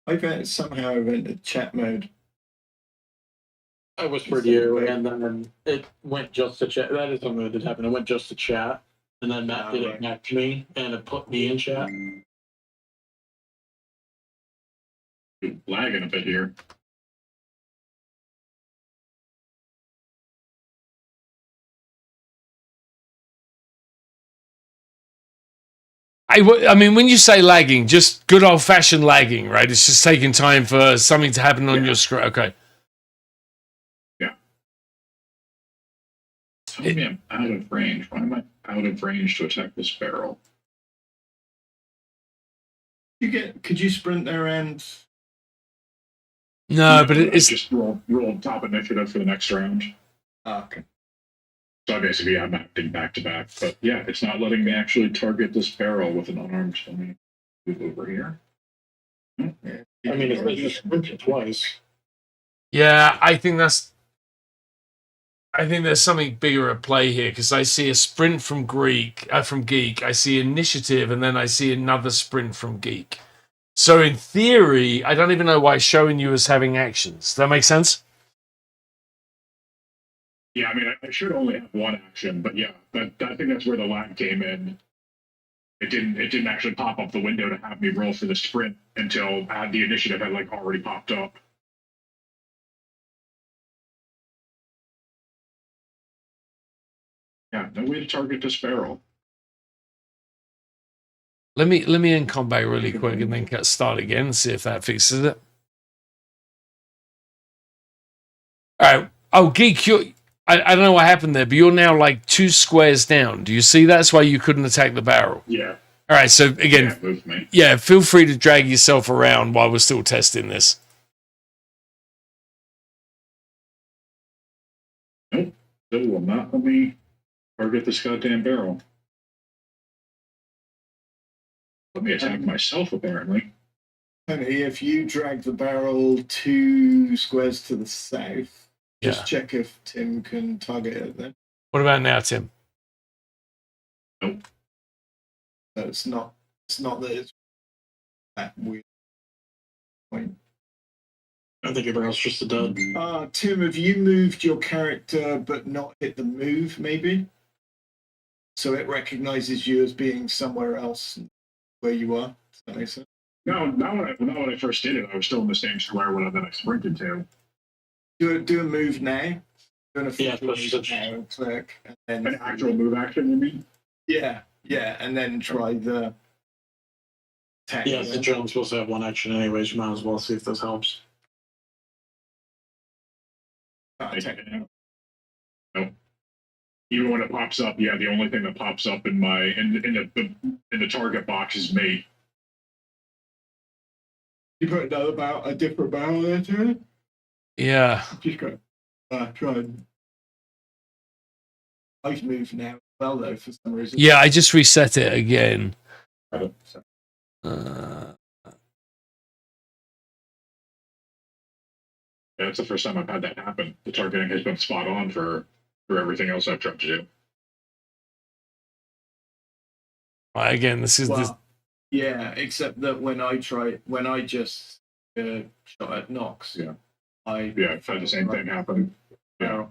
I somehow entered chat mode. I whispered you, and then it went just to chat. That is something that did happen. It went just to chat, and then Matt did it back to me, and it put me in chat. Lagging a bit here. I mean, when you say lagging, just good old-fashioned lagging, right? It's just taking time for something to happen on your screen. Okay. Yeah. Tell me I'm out of range. Why am I out of range to attack this barrel? Could you sprint there and? No, but it's just roll top initiative for the next round. Okay. So basically, I'm acting back to back. But yeah, it's not letting me actually target this barrel with an unarmed. Let me move over here. Yeah. I mean, it's just sprinted twice. yeah. I think there's something bigger at play here because I see a sprint from Geek. I see initiative, and then I see another sprint from Geek. So in theory, I don't even know why it's showing you as having actions. Does that make sense? Yeah, I mean, I should only have one action, but yeah, I think that's where the lag came in. It didn't actually pop up the window to have me roll for the sprint until the initiative had like already popped up. Yeah, no way to target this barrel. Let me end combat really quick and then start again and see if that fixes it. All right. Oh, Geek, I don't know what happened there, but you're now like 2 squares down. Do you see that? That's why you couldn't attack the barrel. Yeah. All right. So again, Move me. yeah, feel free to drag yourself around while we're still testing this. Nope. Still will not let me target this goddamn barrel. Let me attack myself, apparently. Tony, if you drag the barrel 2 squares to the south, just check if Tim can target it then. What about now, Tim? Nope. So it's not that it's that weird point. I think your barrel's just a dud. Tim, have you moved your character but not hit the move, maybe? So it recognizes you as being somewhere else where you are. Does that make sense? No, not when I first did it. I was still in the same square when I sprinted to. Do a move now. Yeah, push the now, click, and then An actual move action, you mean? yeah, and then try the Yeah, the Jones supposed to have one action anyways. You might as well see if this helps. Nope. Even when it pops up, yeah, the only thing that pops up in the target box is me. You put a different barrel there, Tony? Yeah. Just go. Try and. I can move now. Well, though, for some reason. Yeah, I just reset it again. So, Uh, Yeah, it's the first time I've had that happen. The targeting has been spot on for everything else I've tried to do. right, again, this is well, yeah, except that when I just shot at Knox, Yeah. I've had the same thing happen. Yeah.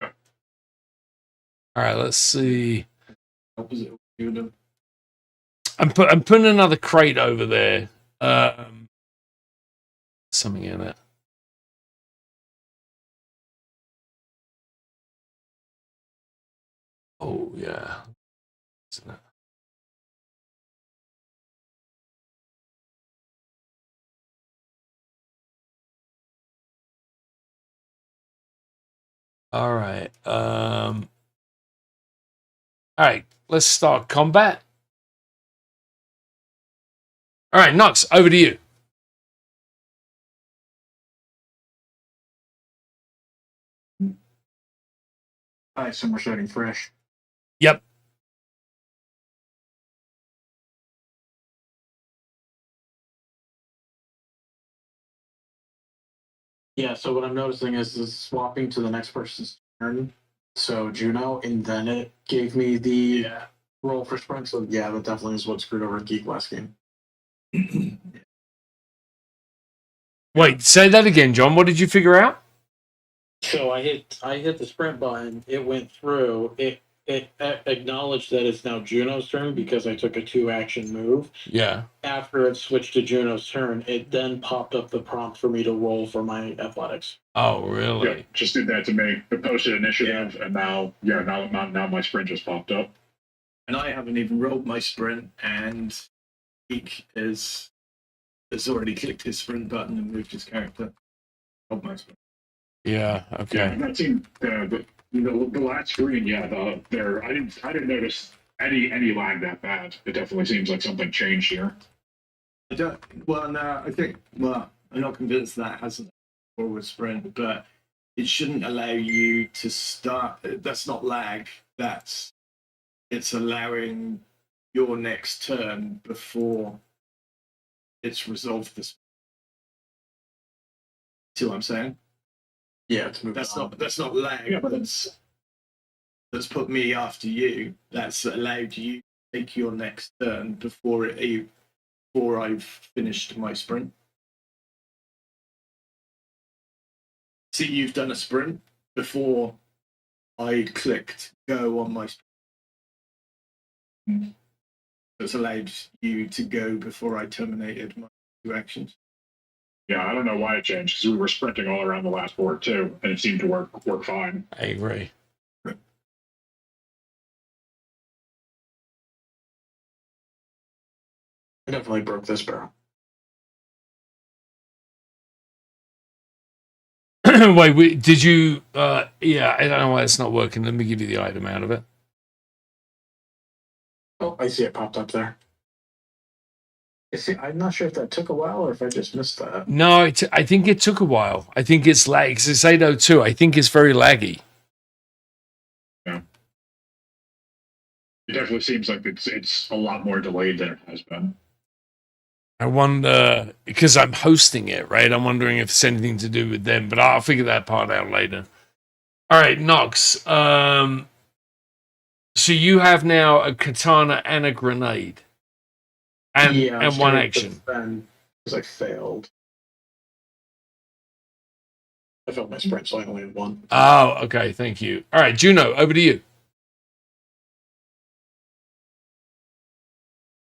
all right. Let's see. Opposite. I'm putting another crate over there. Something in it. Oh yeah. Isn't it? All right. All right. Let's start combat. All right, Knox, over to you. I assume we're starting fresh. Yep. Yeah, so what I'm noticing is swapping to the next person's turn. So Juno, and then it gave me the roll for sprint. So yeah, that definitely is what screwed over Geek last game. Wait, say that again, John. What did you figure out? So I hit the sprint button. It went through. It acknowledged that it's now Juno's turn because I took a 2-action move. Yeah. After it switched to Juno's turn, it then popped up the prompt for me to roll for my athletics. Oh, really? Yeah, just did that to me. It posted initiative, and now my sprint just popped up. And I haven't even rolled my sprint, and Geek has already clicked his sprint button and moved his character. Rolled my sprint. Yeah. Okay. Yeah, that seemed the last screen. Yeah, I didn't notice any lag that bad. It definitely seems like something changed here. I don't. Well, no, I think. Well, I'm not convinced that hasn't forward sprint, but it shouldn't allow you to start. That's not lag. It's allowing your next turn before it's resolved this. See what I'm saying? Yeah, it's moving That's not lag. Yeah. That's put me after you. That's allowed you to take your next turn before I've finished my sprint. See, you've done a sprint before I clicked go on my sprint. It's allowed you to go before I terminated my 2 actions. Yeah, I don't know why it changed because we were sprinting all around the last board too, and it seemed to work fine. I agree. I definitely broke this barrel. Wait, did you? Yeah, I don't know why it's not working. Let me give you the item out of it. Oh, I see it popped up there. I'm not sure if that took a while or if I just missed that. No, I think it took a while. I think it's lag. It's 802. I think it's very laggy. Yeah. It definitely seems like it's a lot more delayed than it has been. I wonder, because I'm hosting it, right? I'm wondering if it's anything to do with them, but I'll figure that part out later. All right, Knox. So you have now a katana and a grenade. And one action. Because I failed. I failed my sprint, so I only had one. Oh, okay. Thank you. All right, Juno, over to you.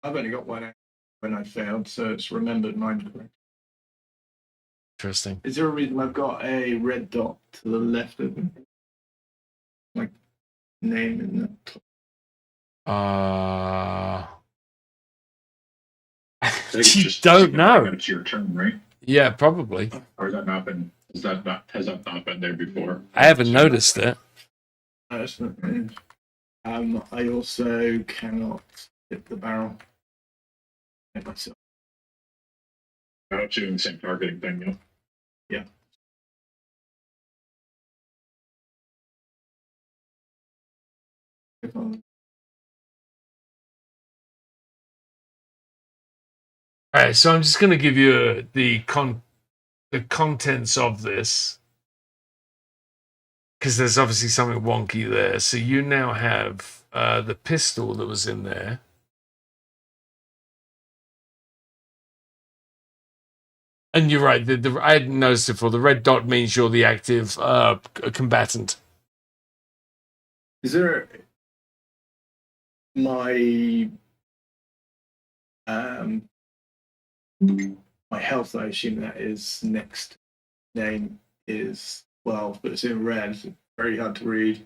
I've only got one action when I failed, so it's remembered mine correct. Interesting. Is there a reason I've got a red dot to the left of me? Like name in the top. I think it's You just don't signifying know. that it's your turn, right? Yeah, probably. Or has that not been? Has that not been there before? I haven't noticed it. That's not good. I also cannot hit the barrel. Hit myself. Not doing the same targeting thing, yeah. Yeah. If I'm- All right, so I'm just going to give you the contents of this because there's obviously something wonky there. So you now have the pistol that was in there. And you're right. I hadn't noticed it before. The red dot means you're the active combatant. Is there my my health? I assume that is next name is 12, but it's in red. Very hard to read.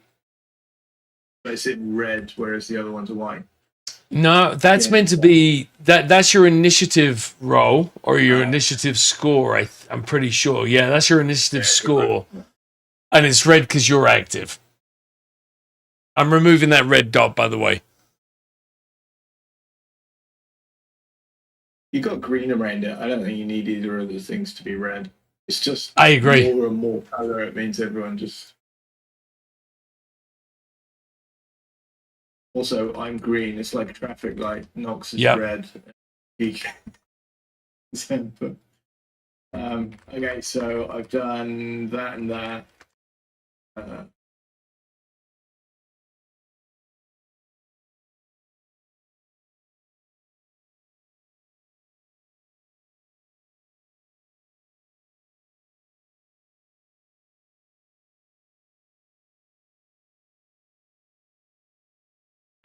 But it's in red, whereas the other ones are white. No, that's meant to be that's your initiative roll or your initiative score. I'm pretty sure. Yeah, that's your initiative score, and it's red because you're active. I'm removing that red dot, by the way. You got green around it. I don't think you need either of those things to be red. It's just I agree. more and more color. It means everyone just. Also, I'm green. It's like a traffic light. Nox is red. Okay, so I've done that and that.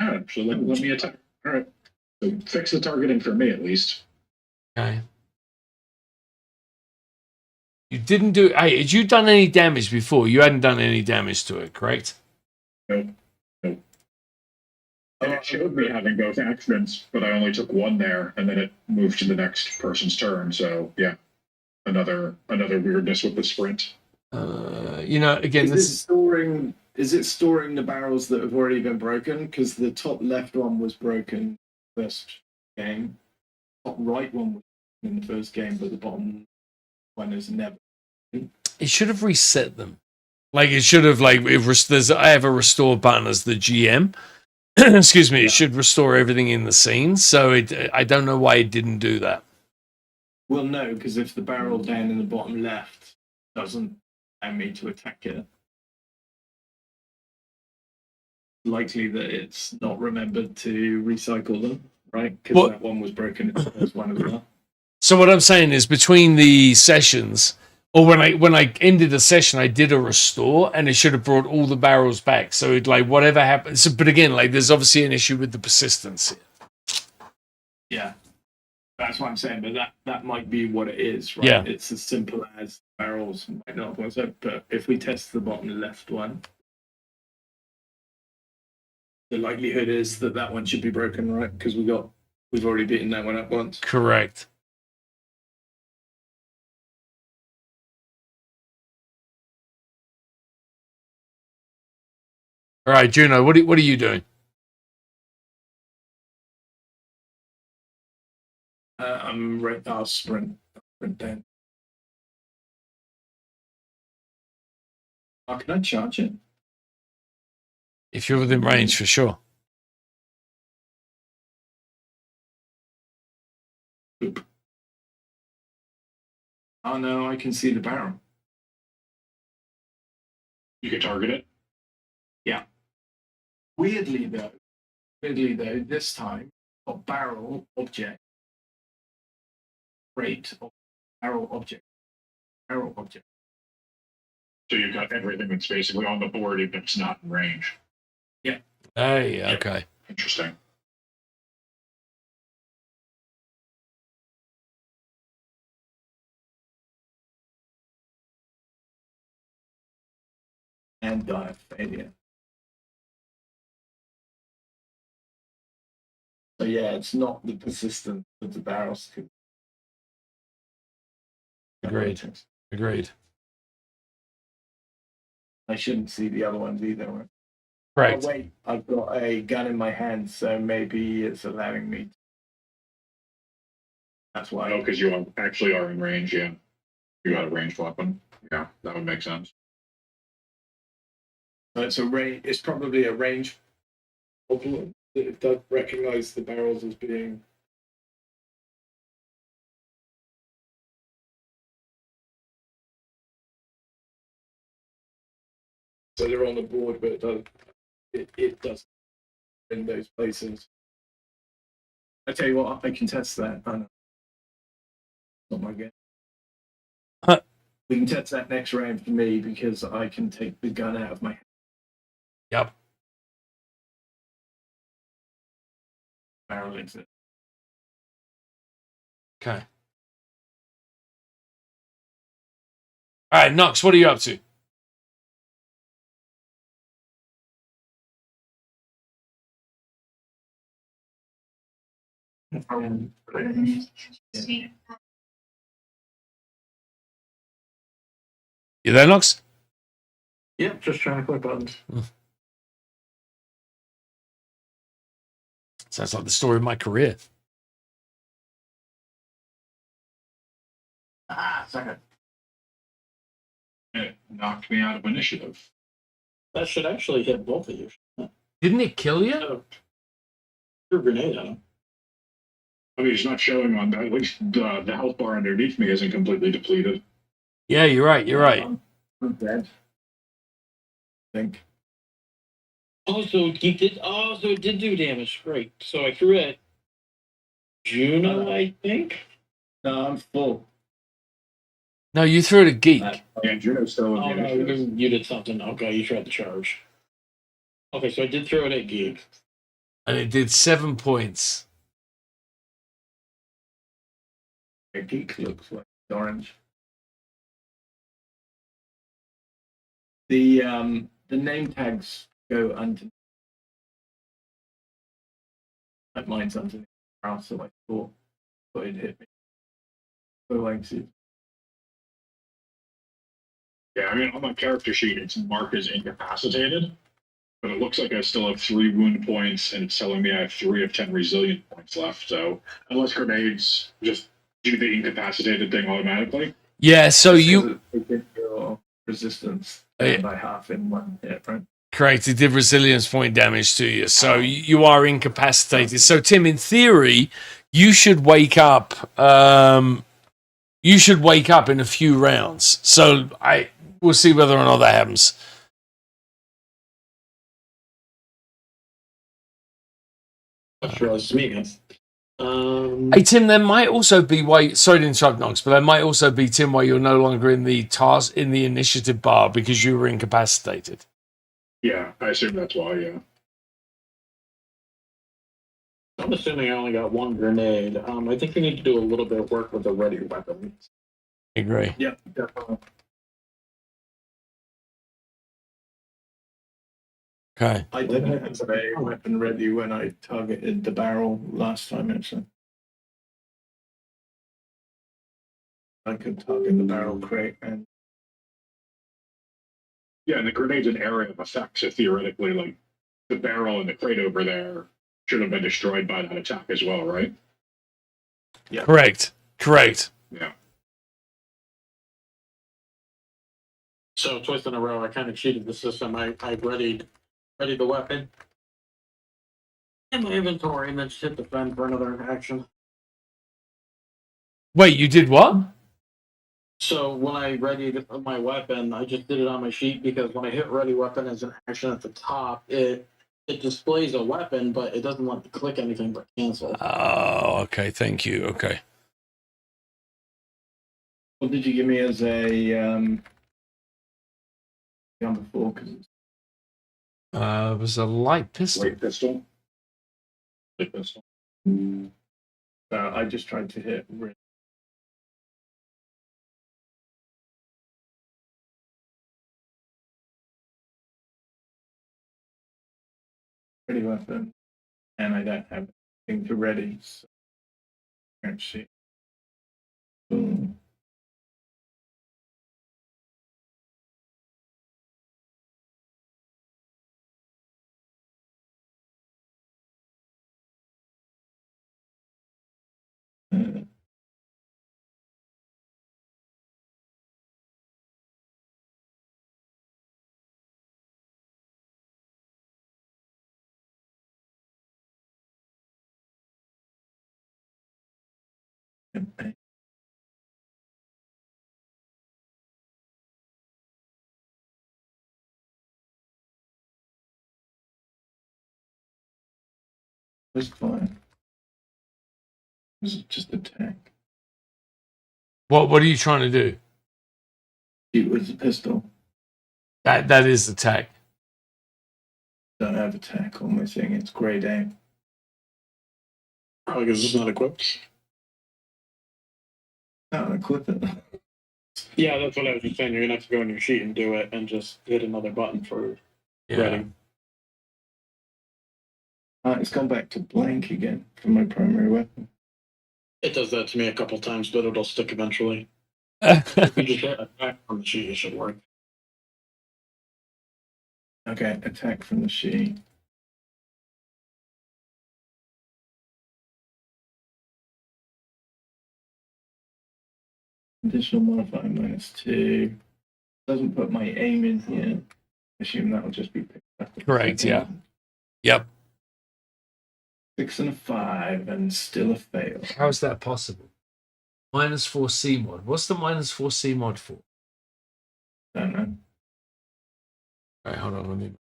All right, so let me attack. All right, so fix the targeting for me at least. Okay. You didn't do. Hey, had you done any damage before? You hadn't done any damage to it, correct? Nope. And it showed me having both actions, but I only took one there, and then it moved to the next person's turn. So yeah, another weirdness with the sprint. Again, is it storing the barrels that have already been broken? Because the top left one was broken first game. Top right one was in the first game, but the bottom one is never. It should have reset them. Like it should have I have a restore button as the GM. Excuse me. It should restore everything in the scene. So I don't know why it didn't do that. Well, no, because if the barrel down in the bottom left doesn't allow me to attack it, likely that it's not remembered to recycle them, right? Because that one was broken as one as well. So what I'm saying is between the sessions, or when I ended a session, I did a restore, and it should have brought all the barrels back. So it whatever happens. So, but again, there's obviously an issue with the persistence. Yeah, that's what I'm saying. But that might be what it is, right? Yeah. It's as simple as barrels might not have worked, but if we test the bottom left one, the likelihood is that one should be broken, right? Because we've already beaten that one up once. Correct. All right, Juno, what are you doing? I'm right. I'll sprint down. Oh, can I charge it? If you're within range, for sure. Oop. Oh no, I can see the barrel. You can target it. Yeah. Weirdly though, this time got barrel object, rate of barrel object. So you've got everything that's basically on the board if it's not in range. Yeah. Hey, okay. Interesting. And failure. So yeah, it's not the persistence of the barrels. Agreed. Agreed. I shouldn't see the other ones either. Oh Correct. wait, I've got a gun in my hand, so maybe it's allowing me. That's why. Oh, because you actually are in range, yeah. You got a ranged weapon. Yeah, that would make sense. So it's a range. It's probably a range problem. It does recognize the barrels as being. So they're on the board, but it does in those places. I tell you what, I can test that. I know. Not my game. Huh. We can test that next round for me because I can take the gun out of my hand. Yep. Barrel exit. Okay. All right, Knox, what are you up to? You there, Knox? Yep, just trying to click buttons. Sounds like the story of my career. Second. It knocked me out of initiative. That should actually hit both of you. Didn't it kill you? Threw a grenade at him. I mean, it's not showing on that. At least the health bar underneath me isn't completely depleted. Yeah, you're right. You're right. I'm dead. I think. Oh, so he did. Oh, so it did do damage. Great. So I threw it at Juno, I think. No, I'm full. No, you threw it at Geek. Yeah, Juno's still in Oh the no, initiative. you did something. Okay, you tried to charge. Okay, so I did throw it at Geek. And it did 7 points. A geek looks like orange. The name tags go underneath. Like mine's underneath. So I thought it hit me. So like, see. Yeah, I mean, on my character sheet, it's marked as incapacitated, but it looks like I still have 3 wound points, and it's telling me I have 3 of 10 resilient points left. So, unless grenades just do the incapacitated thing automatically. Yeah, so you Your resistance Yeah. by half in 1 hit, right? correct. It did resilience point damage to you, so you are incapacitated. So Tim, in theory, you should wake up. You should wake up in a few rounds. So we'll see whether or not that happens. That's sure it's me, guys. Hey Tim, there might also be why. Sorry to interrupt, Knox, but there might also be Tim why you're no longer in the task in the initiative bar because you were incapacitated. Yeah, I assume that's why, yeah. I'm assuming I only got 1 grenade. I think we need to do a little bit of work with the ready weapon. I agree. Yep, definitely. Okay. I didn't have a weapon ready when I targeted the barrel last time, actually. I could target the barrel crate and Yeah, and the grenade's an area of effect, so theoretically, like, the barrel and the crate over there should have been destroyed by that attack as well, right? yeah. Correct. Yeah. So twice in a row, I kind of cheated the system. I readied the weapon in my inventory and then just hit defend for another action. Wait, you did what? So when I readied my weapon, I just did it on my sheet because when I hit ready weapon as an action at the top, it displays a weapon, but it doesn't let me click anything but cancel. Oh, okay. Thank you. Okay. What did you give me as a gun before? Because It was a light pistol. Light pistol. Light pistol. I just tried to hit ready weapon, and I don't have thing to ready. So, actually. Boom. Was fine. It was just attack. What are you trying to do? It was a pistol. That is the tag. Don't have attack on my thing. It's grade aim. Probably because it's not equipped. Can't equip it. Yeah, that's what I was just saying. You're gonna have to go on your sheet and do it, and just hit another button for ready. It's gone back to blank again for my primary weapon. It does that to me a couple times, but it'll stick eventually. If you just hit attack on the sheet, it should work. Okay, attack from the sheet. Additional modifier -2. Doesn't put my aim in here. Assume that will just be picked up. Correct, yeah. Yep. 6 and a 5, and still a fail. How is that possible? -4 C mod. What's the -4 C mod for? Don't know. All right, hold on. Let me.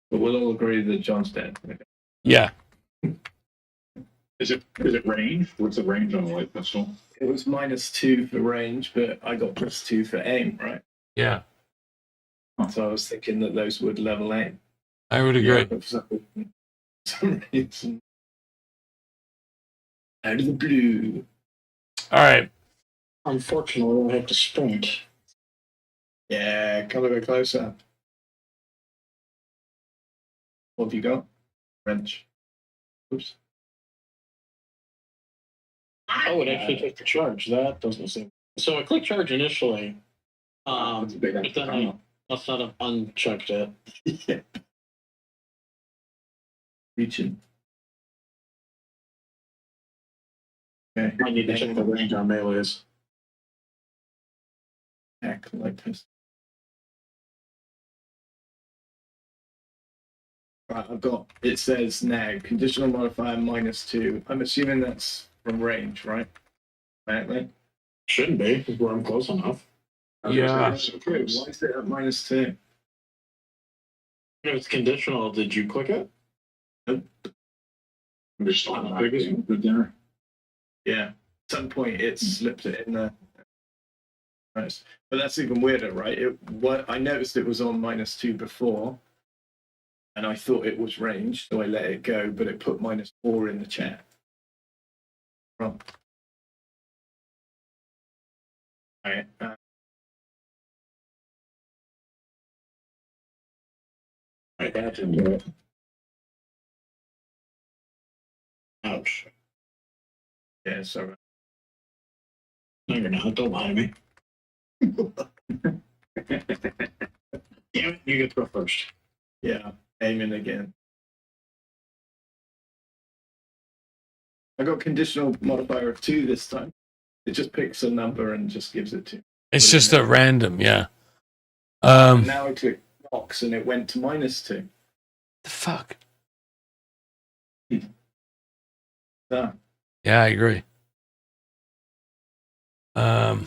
But we'll all agree that John's dead. Yeah. Is it range? What's the range on a light pistol? It was -2 for range, but I got +2 for aim, right? Yeah. So I was thinking that those would level aim. I would agree. But for some reason, out of the blue. All right. Unfortunately, I have to sprint. Yeah, come a bit closer. What have you got? Wrench. Oops. Oh, it actually took the charge. That doesn't seem. So I clicked charge initially, That's a big but then I must not have unchecked it. Yeah. Reaching. Okay. I need to check the range on melees. Act like this. Right, I've got, it says now, conditional modifier -2. I'm assuming that's from range, right? Apparently. Shouldn't be, because we're close enough. Yeah. So Why close. is it at -2? If it's conditional, did you click it? I'm just automatically with dinner. Yeah. At some point it slipped it in there. Nice. But that's even weirder, right? I noticed it was on -2 before, and I thought it was range, so I let it go, but it put -4 in the chat. Right. Right. Right, that didn't do it. Ouch. Yeah, sorry. No, you're not. Don't lie to me. Damn it, you get to go first. Yeah, aiming again. I got conditional modifier of 2 this time. It just picks a number and just gives it to. It's just at random, yeah. And now I click box and it went to -2. The fuck? Ah, Yeah, I agree. I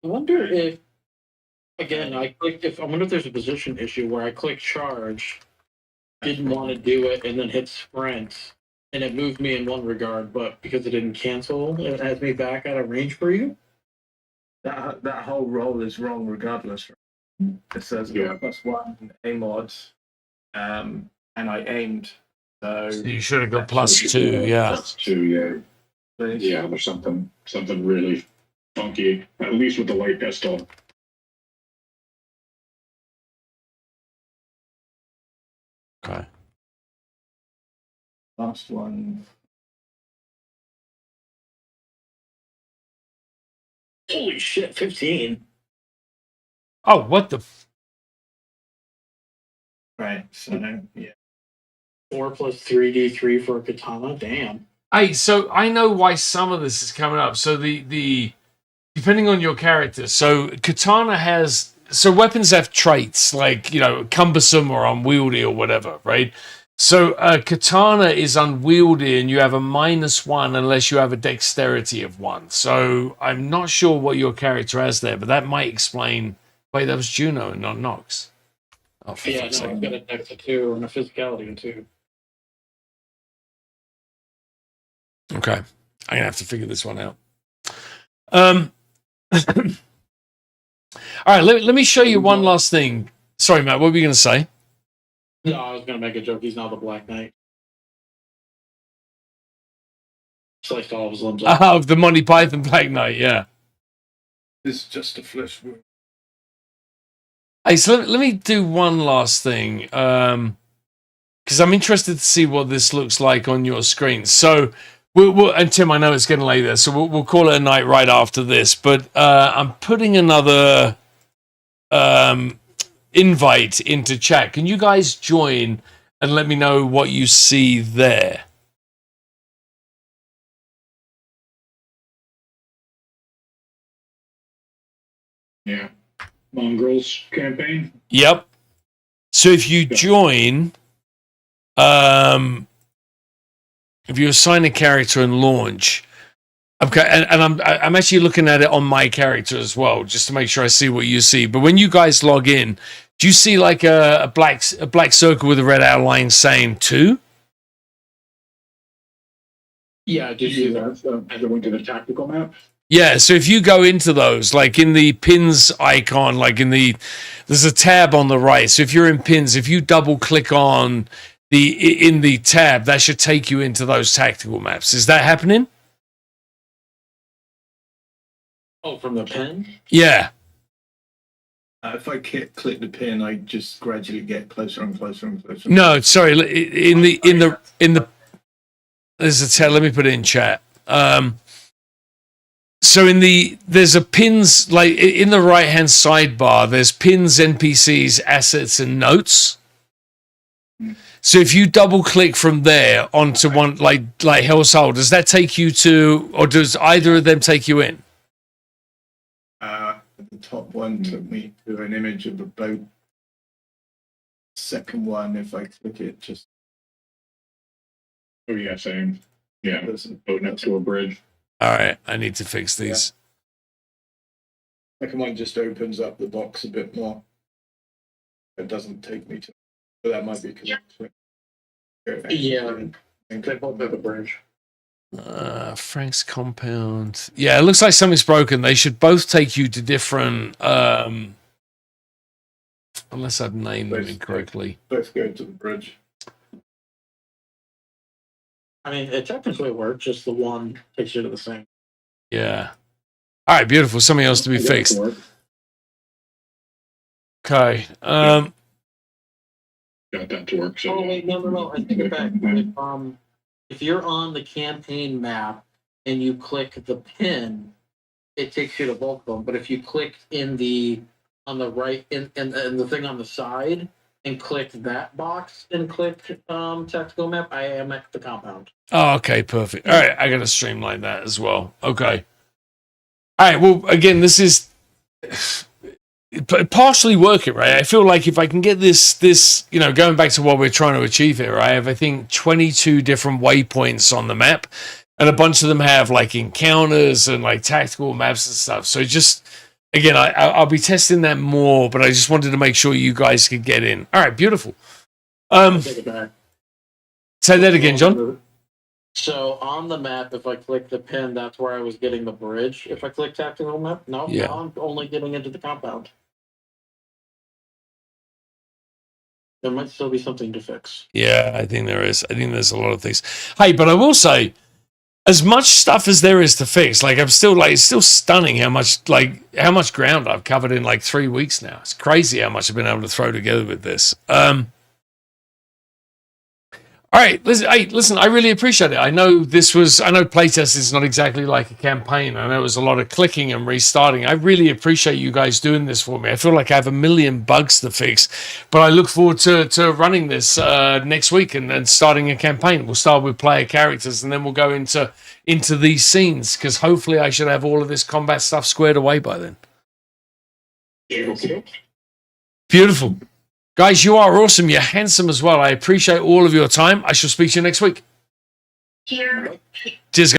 wonder if, again, I wonder if there's a position issue where I clicked charge, didn't want to do it, and then hit sprint, and it moved me in one regard, but because it didn't cancel, it has me back out of range for you? that whole roll is wrong regardless. It says Yeah. +1 aim mods, and I aimed. So you should have got That should be +2, yeah. +2, yeah. Yeah, there's something really funky, at least with the light pistol. last one. Holy shit, 15. Oh, what the? Right. So yeah. 4 plus 3d3 for a katana. Damn. Hey, so I know why some of this is coming up. So the depending on your character, so katana has weapons have traits like cumbersome or unwieldy or whatever, right? So katana is unwieldy and you have a -1 unless you have a dexterity of 1. So I'm not sure what your character has there, but that might explain. Wait, that was Juno and not Nox. Oh, for Yeah, fuck's no, sake. I've got a dex of 2 and a physicality of 2. Okay, I'm gonna have to figure this one out. All right, let me show you one last thing. Sorry, Matt, what were you going to say? No, I was going to make a joke. He's now the Black Knight. Sliced all of his limbs off. Of the Monty Python Black Knight, yeah. This is just a flesh wound. Hey, so let me do one last thing, because I'm interested to see what this looks like on your screen. So, and Tim, I know it's getting late there, so we'll call it a night right after this. But I'm putting another invite into chat. Can you guys join and let me know what you see there? Yeah. Mongrels campaign. Yep. So if you join, if you assign a character and launch, okay, and I'm actually looking at it on my character as well, just to make sure I see what you see. But when you guys log in, do you see like a black circle with a red outline saying 2? Yeah, I did see that. As I went to the tactical map. Yeah, so if you go into those, like in the pins icon, like there's a tab on the right. So if you're in pins, if you double click on in the tab, that should take you into those tactical maps. Is that happening? Oh, from the pen? Yeah. If I click the pin, I just gradually get closer and closer and closer. No, sorry. In the there's a tab. Let me put it in chat. So there's a pins, like in the right hand sidebar, there's pins, NPCs, assets, and notes. So if you double click from there onto one like Hell's Hole, does that take you to, or does either of them take you in? The top one took me to an image of a boat. Second one, if I click it, just Oh yeah, same. Yeah. doesn't. Boat next to a bridge. All right, I need to fix these. Second one just opens up the box a bit more. It doesn't take me to. But that might be because. Yeah. They both have a bridge. Frank's compound. Yeah, it looks like something's broken. They should both take you to different. Unless I've named them incorrectly. Both go to the bridge. I mean, it technically works, just the one takes you to the same. Yeah. All right, beautiful. Something else to be fixed. Okay. Got that to work. So Oh wait, no. I take it back. If you're on the campaign map and you click the pin, it takes you to both of them. But if you click on the right and the thing on the side and click that box and click tactical map, I am at the compound. Oh, okay, perfect. All right, I got to streamline that as well. Okay. All right. Well, again, this is partially working, right? I feel like if I can get this, going back to what we're trying to achieve here, I have, I think, 22 different waypoints on the map, and a bunch of them have like encounters and like tactical maps and stuff. So just, again, I'll be testing that more, but I just wanted to make sure you guys could get in. All right, beautiful. Take it back. Say that again, John. So on the map, if I click the pin, that's where I was getting the bridge. If I click tactical map, no, Yeah. now I'm only getting into the compound. There might still be something to fix. Yeah, I think there is. I think there's a lot of things. Hey, but I will say, as much stuff as there is to fix, like I'm still like, it's still stunning how much ground I've covered in like 3 weeks now. It's crazy how much I've been able to throw together with this. All All right, listen. I really appreciate it. I know playtest is not exactly like a campaign. I know it was a lot of clicking and restarting. I really appreciate you guys doing this for me. I feel like I have a million bugs to fix, but I look forward to running this next week and starting a campaign. We'll start with player characters, and then we'll go into these scenes, because hopefully I should have all of this combat stuff squared away by then. Beautiful. Guys, you are awesome. You're handsome as well. I appreciate all of your time. I shall speak to you next week. Cheers.